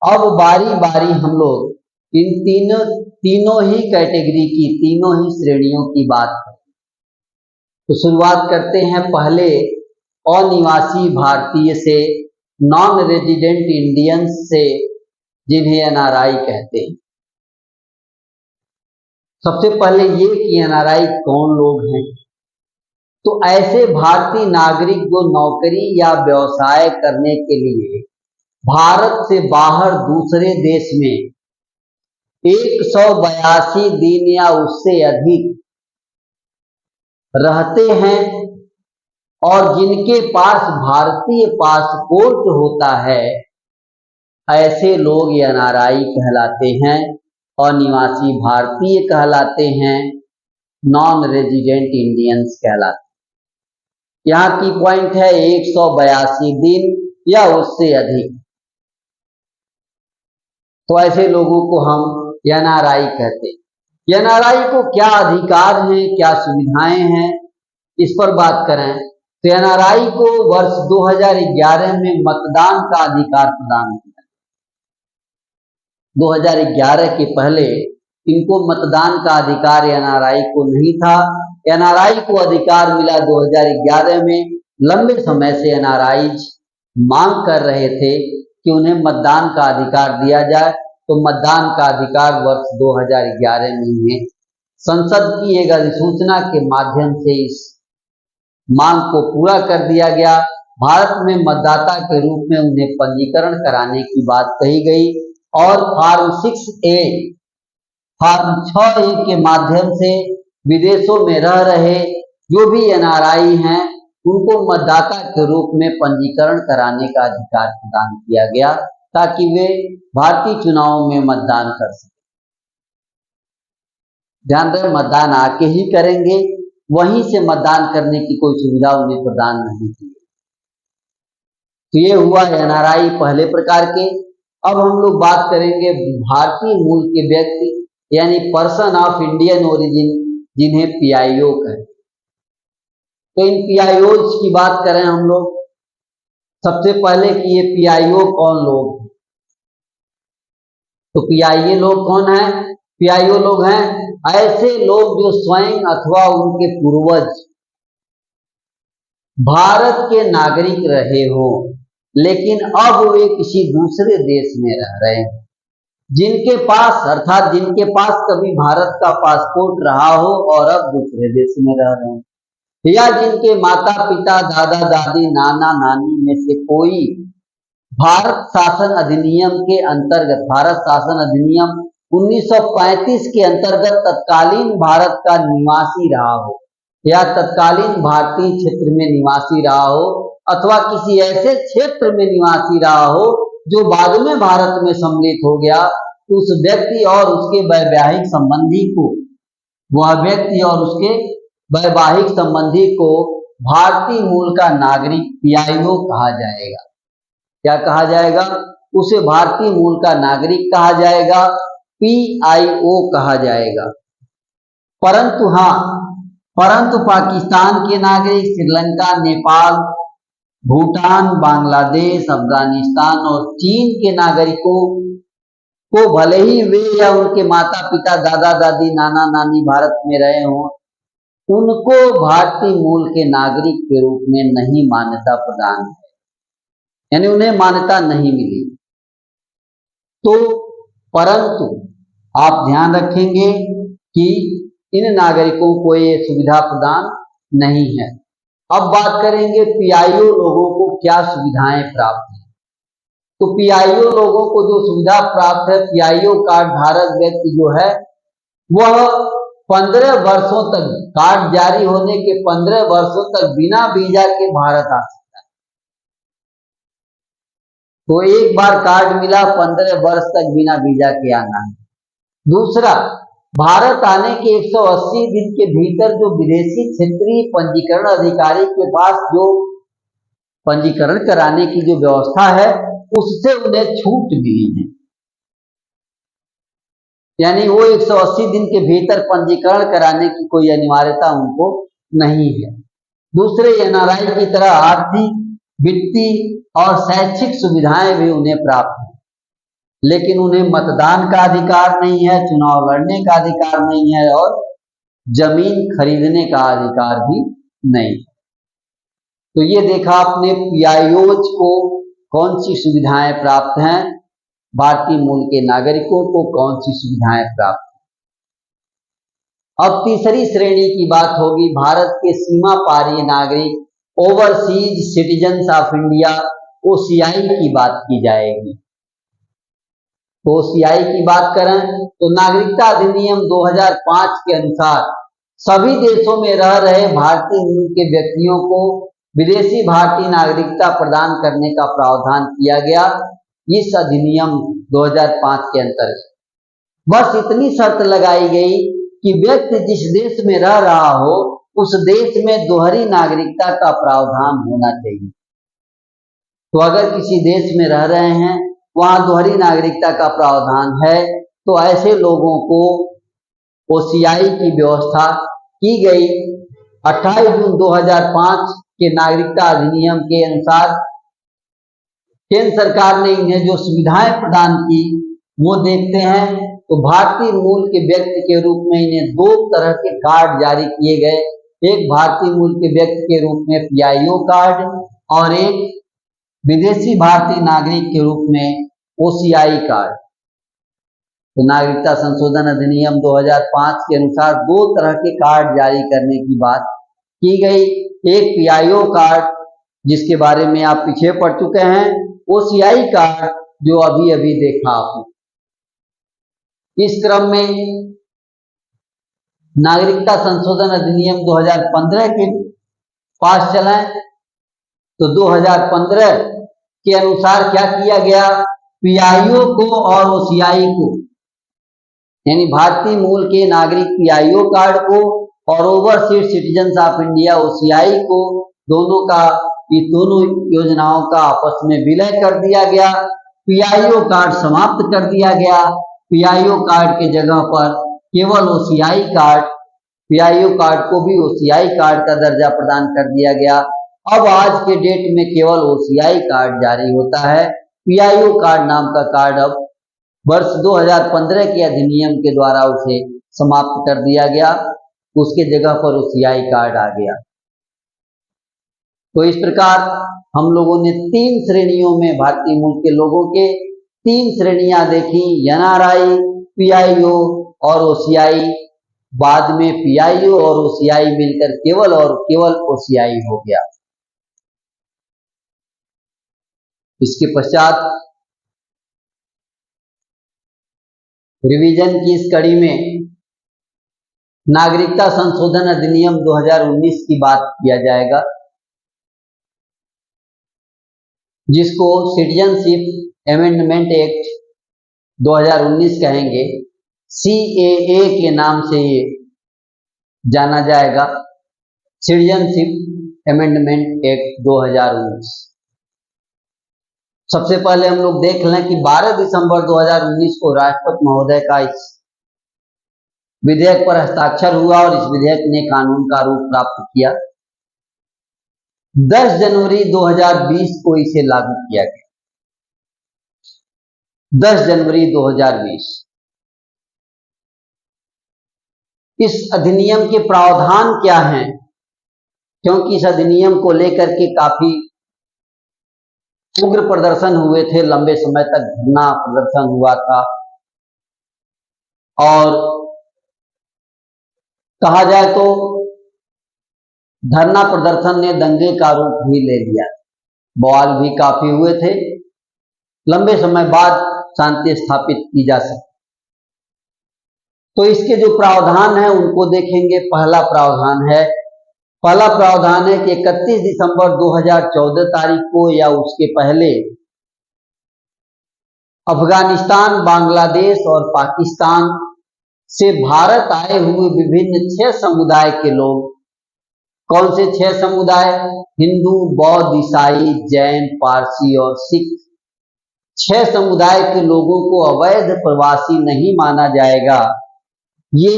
अब बारी बारी हम लोग इन तीनों ही कैटेगरी की, तीनों ही श्रेणियों की बात करें। तो शुरुआत करते हैं पहले अनिवासी भारतीय से, नॉन रेजिडेंट इंडियंस से, जिन्हें एनआरआई कहते हैं। सबसे पहले ये कि एनआरआई कौन लोग हैं। तो ऐसे भारतीय नागरिक जो नौकरी या व्यवसाय करने के लिए भारत से बाहर दूसरे देश में 182 दिन या उससे अधिक रहते हैं और जिनके पास भारतीय पासपोर्ट होता है, ऐसे लोग एनआरआई कहलाते हैं, अनिवासी भारतीय कहलाते हैं, नॉन रेजिडेंट इंडियंस कहलाते हैं। यहाँ की पॉइंट है 182 दिन या उससे अधिक। तो ऐसे लोगों को हम एनआरआई कहते हैं। एनआरआई को क्या अधिकार हैं, क्या सुविधाएं हैं, इस पर बात करें तो एनआरआई को वर्ष 2011 में मतदान का अधिकार प्रदान किया। 2011 के पहले इनको मतदान का अधिकार एनआरआई को नहीं था। एनआरआई को अधिकार मिला 2011 में। लंबे समय से एनआरआई मांग कर रहे थे कि उन्हें मतदान का अधिकार दिया जाए, तो मतदान का अधिकार वर्ष 2011 में उन्हें संसद की एक अधिसूचना के माध्यम से इस मांग को पूरा कर दिया गया। भारत में मतदाता के रूप में उन्हें पंजीकरण कराने की बात कही गई और फॉर्म 6A, फॉर्म 6A के माध्यम से विदेशों में रह रहे जो भी एनआरआई हैं उनको मतदाता के रूप में पंजीकरण कराने का अधिकार प्रदान किया गया ताकि वे भारतीय चुनावों में मतदान कर सकें। ध्यान रहे, मतदान आके ही करेंगे, वहीं से मतदान करने की कोई सुविधा उन्हें प्रदान नहीं की। तो ये हुआ एनआरआई पहले प्रकार के। अब हम लोग बात करेंगे भारतीय मूल के व्यक्ति यानी पर्सन ऑफ इंडियन ओरिजिन, जिन्हें पीआईओ कहते हैं। तो इन पीआईओ की बात करें हम लोग, सबसे पहले कि ये पीआईओ कौन लोग हैं। तो पीआईए लोग कौन है? पीआईओ लोग हैं ऐसे लोग जो स्वयं अथवा उनके पूर्वज भारत के नागरिक रहे हो, लेकिन अब वे किसी दूसरे देश में रह रहे हैं, जिनके पास अर्थात जिनके पास कभी भारत का पासपोर्ट रहा हो और अब दूसरे देश में रह रहे हैं, या जिनके माता पिता, दादा दादी, नाना नानी में से कोई भारत शासन अधिनियम के अंतर्गत, भारत शासन अधिनियम 1935 के अंतर्गत तत्कालीन भारत का निवासी रहा हो या तत्कालीन भारतीय क्षेत्र में निवासी रहा हो अथवा किसी ऐसे क्षेत्र में निवासी रहा हो जो बाद में भारत में सम्मिलित हो गया, उस व्यक्ति और उसके वैवाहिक संबंधी को, वह व्यक्ति और उसके वैवाहिक संबंधी को भारतीय मूल का नागरिक पीआईओ कहा जाएगा। क्या कहा जाएगा? उसे भारतीय मूल का नागरिक कहा जाएगा, पीआईओ कहा जाएगा। परंतु पाकिस्तान के नागरिक, श्रीलंका, नेपाल, भूटान, बांग्लादेश, अफगानिस्तान और चीन के नागरिकों को भले ही वे या उनके माता पिता, दादा दादी, नाना नानी भारत में रहे हों, उनको भारतीय मूल के नागरिक के रूप में नहीं मान्यता प्रदान है, यानी उन्हें मान्यता नहीं मिली। तो परंतु आप ध्यान रखेंगे कि इन नागरिकों को ये सुविधा प्रदान नहीं है। अब बात करेंगे पीआईओ लोगों को क्या सुविधाएं प्राप्त हैं। तो पीआईओ लोगों को जो सुविधा प्राप्त है, पीआईओ कार्ड धारक व्यक्ति जो है वह 15 वर्षों तक, कार्ड जारी होने के 15 वर्षों तक बिना वीजा के भारत आ सकता है। तो एक बार कार्ड मिला, 15 वर्ष तक बिना वीजा के आना है। दूसरा, भारत आने के 180 दिन के भीतर जो विदेशी क्षेत्रीय पंजीकरण अधिकारी के पास जो पंजीकरण कराने की जो व्यवस्था है उससे उन्हें छूट मिली है, यानी वो 180 दिन के भीतर पंजीकरण कराने की कोई अनिवार्यता उनको नहीं है। दूसरे एनआरआई की तरह आर्थिक, वित्तीय और शैक्षिक सुविधाएं भी उन्हें प्राप्त हैं, लेकिन उन्हें मतदान का अधिकार नहीं है, चुनाव लड़ने का अधिकार नहीं है और जमीन खरीदने का अधिकार भी नहीं है। तो ये देखा आपने पीआईओज को कौन सी सुविधाएं प्राप्त हैं, भारतीय मूल के नागरिकों को कौन सी सुविधाएं प्राप्त हैं। अब तीसरी श्रेणी की बात होगी भारत के सीमा पारी नागरिक, overseas citizens of India, OCI की बात की जाएगी। ओसीआई की बात करें तो नागरिकता अधिनियम 2005 के अनुसार सभी देशों में रह रहे भारतीय मूल के व्यक्तियों को विदेशी भारतीय नागरिकता प्रदान करने का प्रावधान किया गया इस अधिनियम 2005 के अंतर्गत। बस इतनी शर्त लगाई गई कि व्यक्ति जिस देश में रह रहा हो उस देश में दोहरी नागरिकता का प्रावधान होना चाहिए। तो अगर किसी देश में रह रहे हैं, वहां दोहरी नागरिकता का प्रावधान है, तो ऐसे लोगों को ओसीआई की व्यवस्था की गई। 28 जून 2005 के नागरिकता अधिनियम के अनुसार केंद्र सरकार ने इन्हें जो सुविधाएं प्रदान की वो देखते हैं। तो भारतीय मूल के व्यक्ति के रूप में इन्हें दो तरह के कार्ड जारी किए गए, एक भारतीय मूल के व्यक्ति के रूप में पीआईओ कार्ड और एक विदेशी भारतीय नागरिक के रूप में ओसीआई कार्ड। तो नागरिकता संशोधन अधिनियम 2005 के अनुसार दो तरह के कार्ड जारी करने की बात की गई, एक पीआईओ कार्ड जिसके बारे में आप पीछे पढ़ चुके हैं, ओसीआई कार्ड जो अभी अभी देखा आपने। इस क्रम में नागरिकता संशोधन अधिनियम 2015 के पास चला। तो 2015 के अनुसार क्या किया गया, पीआईओ को और ओसीआई को, यानी भारतीय मूल के नागरिक पीआईओ कार्ड को और overseas citizens of India OCI को, दोनों का, ये दोनों योजनाओं का आपस में विलय कर दिया गया। पीआईओ कार्ड समाप्त कर दिया गया। पीआईओ कार्ड के जगह पर केवल ओसीआई कार्ड, पीआईओ कार्ड को भी ओसीआई कार्ड का दर्जा प्रदान कर दिया गया। अब आज के डेट में केवल ओसीआई कार्ड जारी होता है। पीआईओ कार्ड नाम का कार्ड अब वर्ष 2015 के अधिनियम के द्वारा उसे समाप्त कर दिया गया, उसके जगह पर ओसीआई कार्ड आ गया। तो इस प्रकार हम लोगों ने 3 श्रेणियों में भारतीय मूल के लोगों के 3 श्रेणियां देखी, एनआरआई, पीआईओ और ओसीआई। बाद में पीआईओ और ओसीआई मिलकर केवल और केवल ओसीआई हो गया। इसके पश्चात रिवीजन की इस कड़ी में नागरिकता संशोधन अधिनियम 2019 की बात किया जाएगा, जिसको सिटीजनशिप अमेंडमेंट एक्ट 2019 कहेंगे, सीएए के नाम से ये जाना जाएगा, सिटीजनशिप अमेंडमेंट एक्ट 2019। सबसे पहले हम लोग देख लें कि 12 दिसंबर 2019 को राष्ट्रपति महोदय का इस विधेयक पर हस्ताक्षर हुआ और इस विधेयक ने कानून का रूप प्राप्त किया। 10 जनवरी 2020 को इसे लागू किया गया। 10 जनवरी 2020। इस अधिनियम के प्रावधान क्या हैं, क्योंकि इस अधिनियम को लेकर के काफी उग्र प्रदर्शन हुए थे, लंबे समय तक धरना प्रदर्शन हुआ था और कहा जाए तो धरना प्रदर्शन ने दंगे का रूप भी ले लिया, बवाल भी काफी हुए थे। लंबे समय बाद शांति स्थापित की जा सकी। तो इसके जो प्रावधान है उनको देखेंगे। पहला प्रावधान है कि 31 दिसंबर 2014 तारीख को या उसके पहले अफगानिस्तान, बांग्लादेश और पाकिस्तान से भारत आए हुए विभिन्न 6 समुदाय के लोग, कौन से 6 समुदाय, हिंदू, बौद्ध, ईसाई, जैन, पारसी और सिख, 6 समुदाय के लोगों को अवैध प्रवासी नहीं माना जाएगा। ये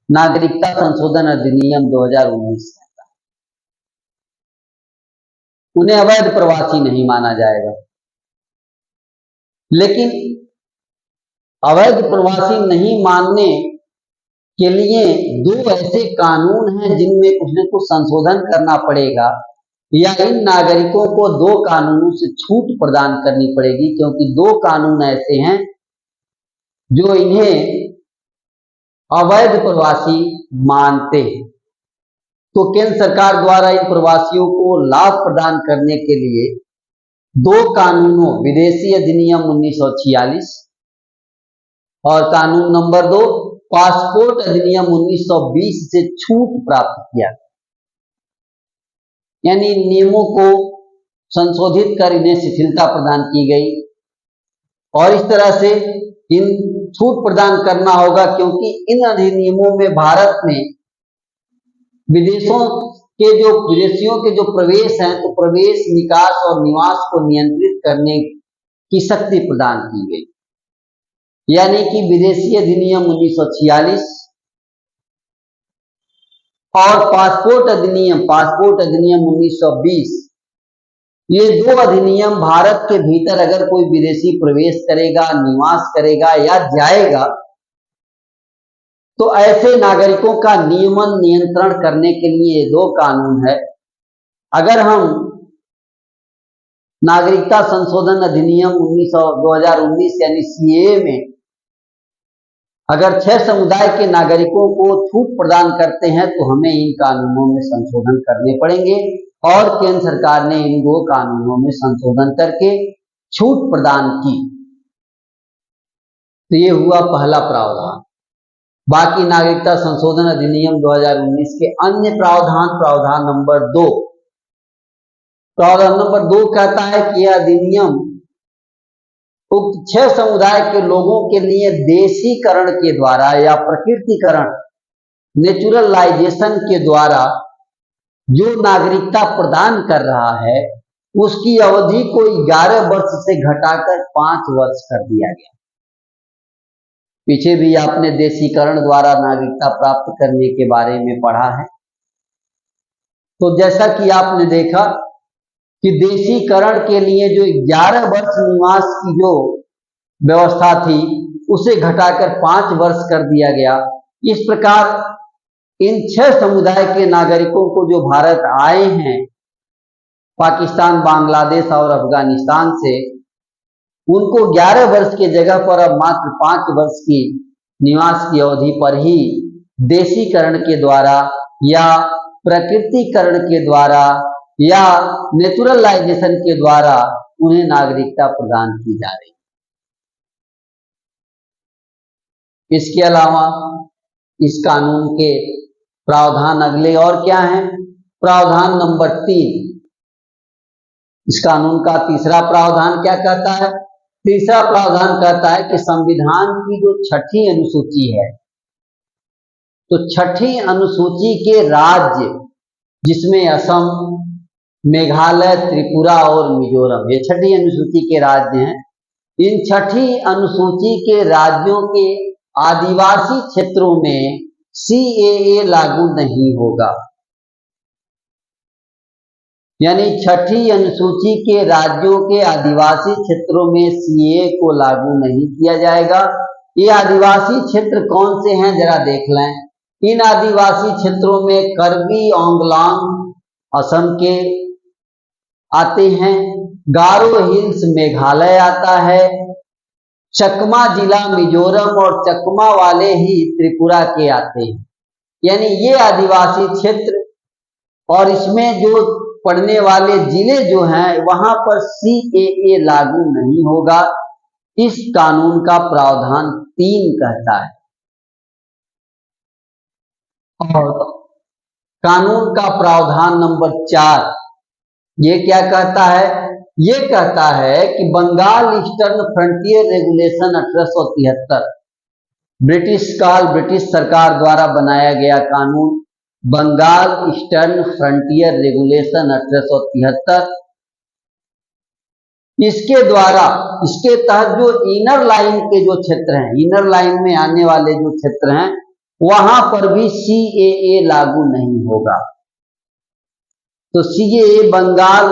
नागरिकता संशोधन अधिनियम 2019 कहता है, उन्हें अवैध प्रवासी नहीं माना जाएगा। लेकिन अवैध प्रवासी नहीं मानने के लिए 2 ऐसे कानून हैं जिनमें कुछ न कुछ संशोधन करना पड़ेगा, या इन नागरिकों को 2 कानूनों से छूट प्रदान करनी पड़ेगी, क्योंकि 2 कानून ऐसे हैं जो इन्हें अवैध प्रवासी मानते हैं। तो केंद्र सरकार द्वारा इन प्रवासियों को लाभ प्रदान करने के लिए 2 कानूनों, विदेशी अधिनियम 1946 और कानून नंबर 2 पासपोर्ट अधिनियम 1920 से छूट प्राप्त किया, यानी नियमों को संशोधित कर इन्हें शिथिलता प्रदान की गई। और इस तरह से इन छूट प्रदान करना होगा, क्योंकि इन अधिनियमों में भारत में विदेशियों के जो प्रवेश हैं, तो प्रवेश, निकास और निवास को नियंत्रित करने की शक्ति प्रदान की गई। यानी कि विदेशी अधिनियम 1946 और पासपोर्ट अधिनियम 1920, ये दो अधिनियम भारत के भीतर अगर कोई विदेशी प्रवेश करेगा, निवास करेगा या जाएगा, तो ऐसे नागरिकों का नियमन नियंत्रण करने के लिए ये दो कानून है। अगर हम नागरिकता संशोधन अधिनियम 2019 यानी सीएए में अगर 6 समुदाय के नागरिकों को छूट प्रदान करते हैं तो हमें इन कानूनों में संशोधन करने पड़ेंगे, और केंद्र सरकार ने इन दो कानूनों में संशोधन करके छूट प्रदान की। तो ये हुआ पहला प्रावधान। बाकी नागरिकता संशोधन अधिनियम 2019 के अन्य प्रावधान नंबर 2 कहता है कि यह अधिनियम उक्त 6 समुदाय के लोगों के लिए देशीकरण के द्वारा या प्रकृतिकरण नेचुरलाइजेशन के द्वारा जो नागरिकता प्रदान कर रहा है उसकी अवधि को 11 वर्ष से घटाकर 5 वर्ष कर दिया गया। पीछे भी आपने देशीकरण द्वारा नागरिकता प्राप्त करने के बारे में पढ़ा है। तो जैसा कि आपने देखा कि देशीकरण के लिए जो 11 वर्ष निवास की जो व्यवस्था थी उसे घटाकर 5 वर्ष कर दिया गया। इस प्रकार इन 6 समुदाय के नागरिकों को जो भारत आए हैं पाकिस्तान, बांग्लादेश और अफगानिस्तान से, उनको 11 वर्ष की जगह पर अब मात्र 5 वर्ष की निवास की अवधि पर ही देशीकरण के द्वारा या प्रकृतिकरण के द्वारा या नेचुरलाइजेशन के द्वारा उन्हें नागरिकता प्रदान की जा रही है। इसके अलावा इस कानून के प्रावधान अगले और क्या हैं? प्रावधान नंबर 3, इस कानून का तीसरा प्रावधान क्या कहता है? तीसरा प्रावधान कहता है कि संविधान की जो 6ठी अनुसूची है, तो 6ठी अनुसूची के राज्य जिसमें असम, मेघालय, त्रिपुरा और मिजोरम, ये 6ठी अनुसूची के राज्य हैं। इन 6ठी अनुसूची के राज्यों के आदिवासी क्षेत्रों में सीएए लागू नहीं होगा। यानी 6ठी अनुसूची के राज्यों के आदिवासी क्षेत्रों में सीएए को लागू नहीं किया जाएगा। ये आदिवासी क्षेत्र कौन से हैं जरा देख लें। इन आदिवासी क्षेत्रों में कर्बी ओंगलांग असम के आते हैं, गारो हिल्स मेघालय आता है, चकमा जिला मिजोरम और चकमा वाले ही त्रिपुरा के आते हैं। यानी ये आदिवासी क्षेत्र और इसमें जो पड़ने वाले जिले जो हैं वहां पर सीएए लागू नहीं होगा। इस कानून का प्रावधान 3 कहता है। और कानून का प्रावधान नंबर 4 ये क्या कहता है? ये कहता है कि Bengal Eastern Frontier Regulation 1873, British सरकार द्वारा बनाया गया कानून बंगाल ईस्टर्न फ्रंटियर रेगुलेशन 1873, इसके द्वारा, इसके तहत जो इनर लाइन के जो क्षेत्र हैं, इनर लाइन में आने वाले जो क्षेत्र हैं वहां पर भी सीएए लागू नहीं होगा। तो CAA Bengal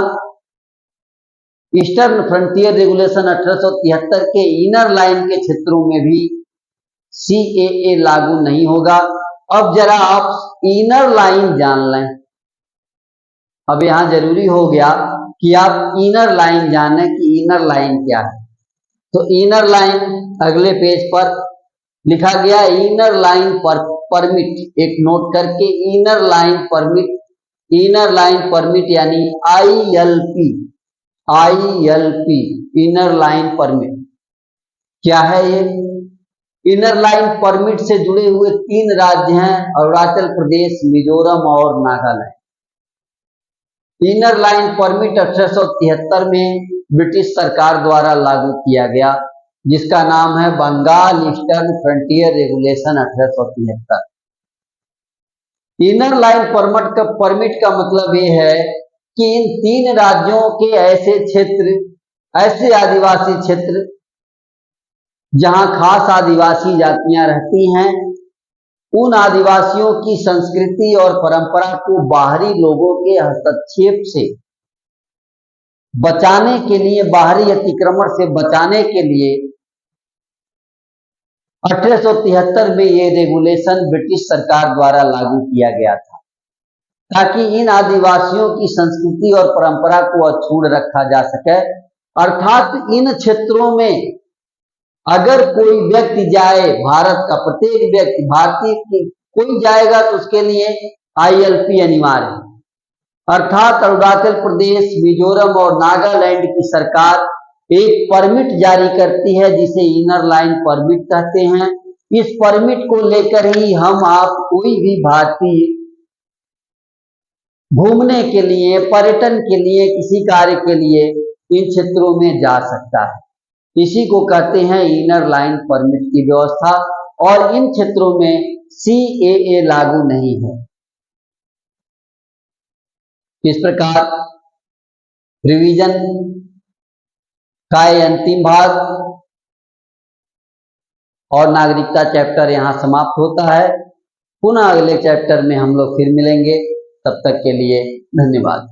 Eastern Frontier Regulation 1873 के इनर लाइन के क्षेत्रों में भी सीएए लागू नहीं होगा। अब जरा आप इनर लाइन जान लें। अब यहां जरूरी हो गया कि आप इनर लाइन जानें कि इनर लाइन क्या है। तो इनर लाइन अगले पेज पर लिखा गया, इनर लाइन परमिट, एक नोट करके, इनर लाइन परमिट यानी आईएलपी, इनर लाइन परमिट क्या है? ये इनर लाइन परमिट से जुड़े हुए 3 राज्य हैं, अरुणाचल प्रदेश, मिजोरम और नागालैंड। इनर लाइन परमिट 1873 में ब्रिटिश सरकार द्वारा लागू किया गया, जिसका नाम है Bengal Eastern Frontier Regulation 1873। Inner line permit का मतलब ये है कि इन 3 राज्यों के ऐसे क्षेत्र, ऐसे आदिवासी क्षेत्र जहां खास आदिवासी जातियां रहती हैं, उन आदिवासियों की संस्कृति और परंपरा को बाहरी लोगों के हस्तक्षेप से बचाने के लिए, बाहरी अतिक्रमण से बचाने के लिए 1873 में ये रेगुलेशन ब्रिटिश सरकार द्वारा लागू किया गया था, ताकि इन आदिवासियों की संस्कृति और परंपरा को अक्षुण्ण रखा जा सके। अर्थात इन क्षेत्रों में अगर कोई व्यक्ति जाए, भारत का प्रत्येक व्यक्ति, भारतीय की कोई जाएगा तो उसके लिए ILP अनिवार्य है। अर्थात अरुणाचल प्रदेश, मिजोरम और नागालैंड की सरकार एक परमिट जारी करती है जिसे इनर लाइन परमिट कहते हैं। इस परमिट को लेकर ही हम आप कोई भी भारतीय घूमने के लिए, पर्यटन के लिए, किसी कार्य के लिए इन क्षेत्रों में जा सकता है। इसी को कहते हैं इनर लाइन परमिट की व्यवस्था, और इन क्षेत्रों में CAA लागू नहीं है। इस प्रकार रिवीजन का ये अंतिम भाग और नागरिकता चैप्टर यहां समाप्त होता है। पुनः अगले चैप्टर में हम लोग फिर मिलेंगे। तब तक के लिए धन्यवाद।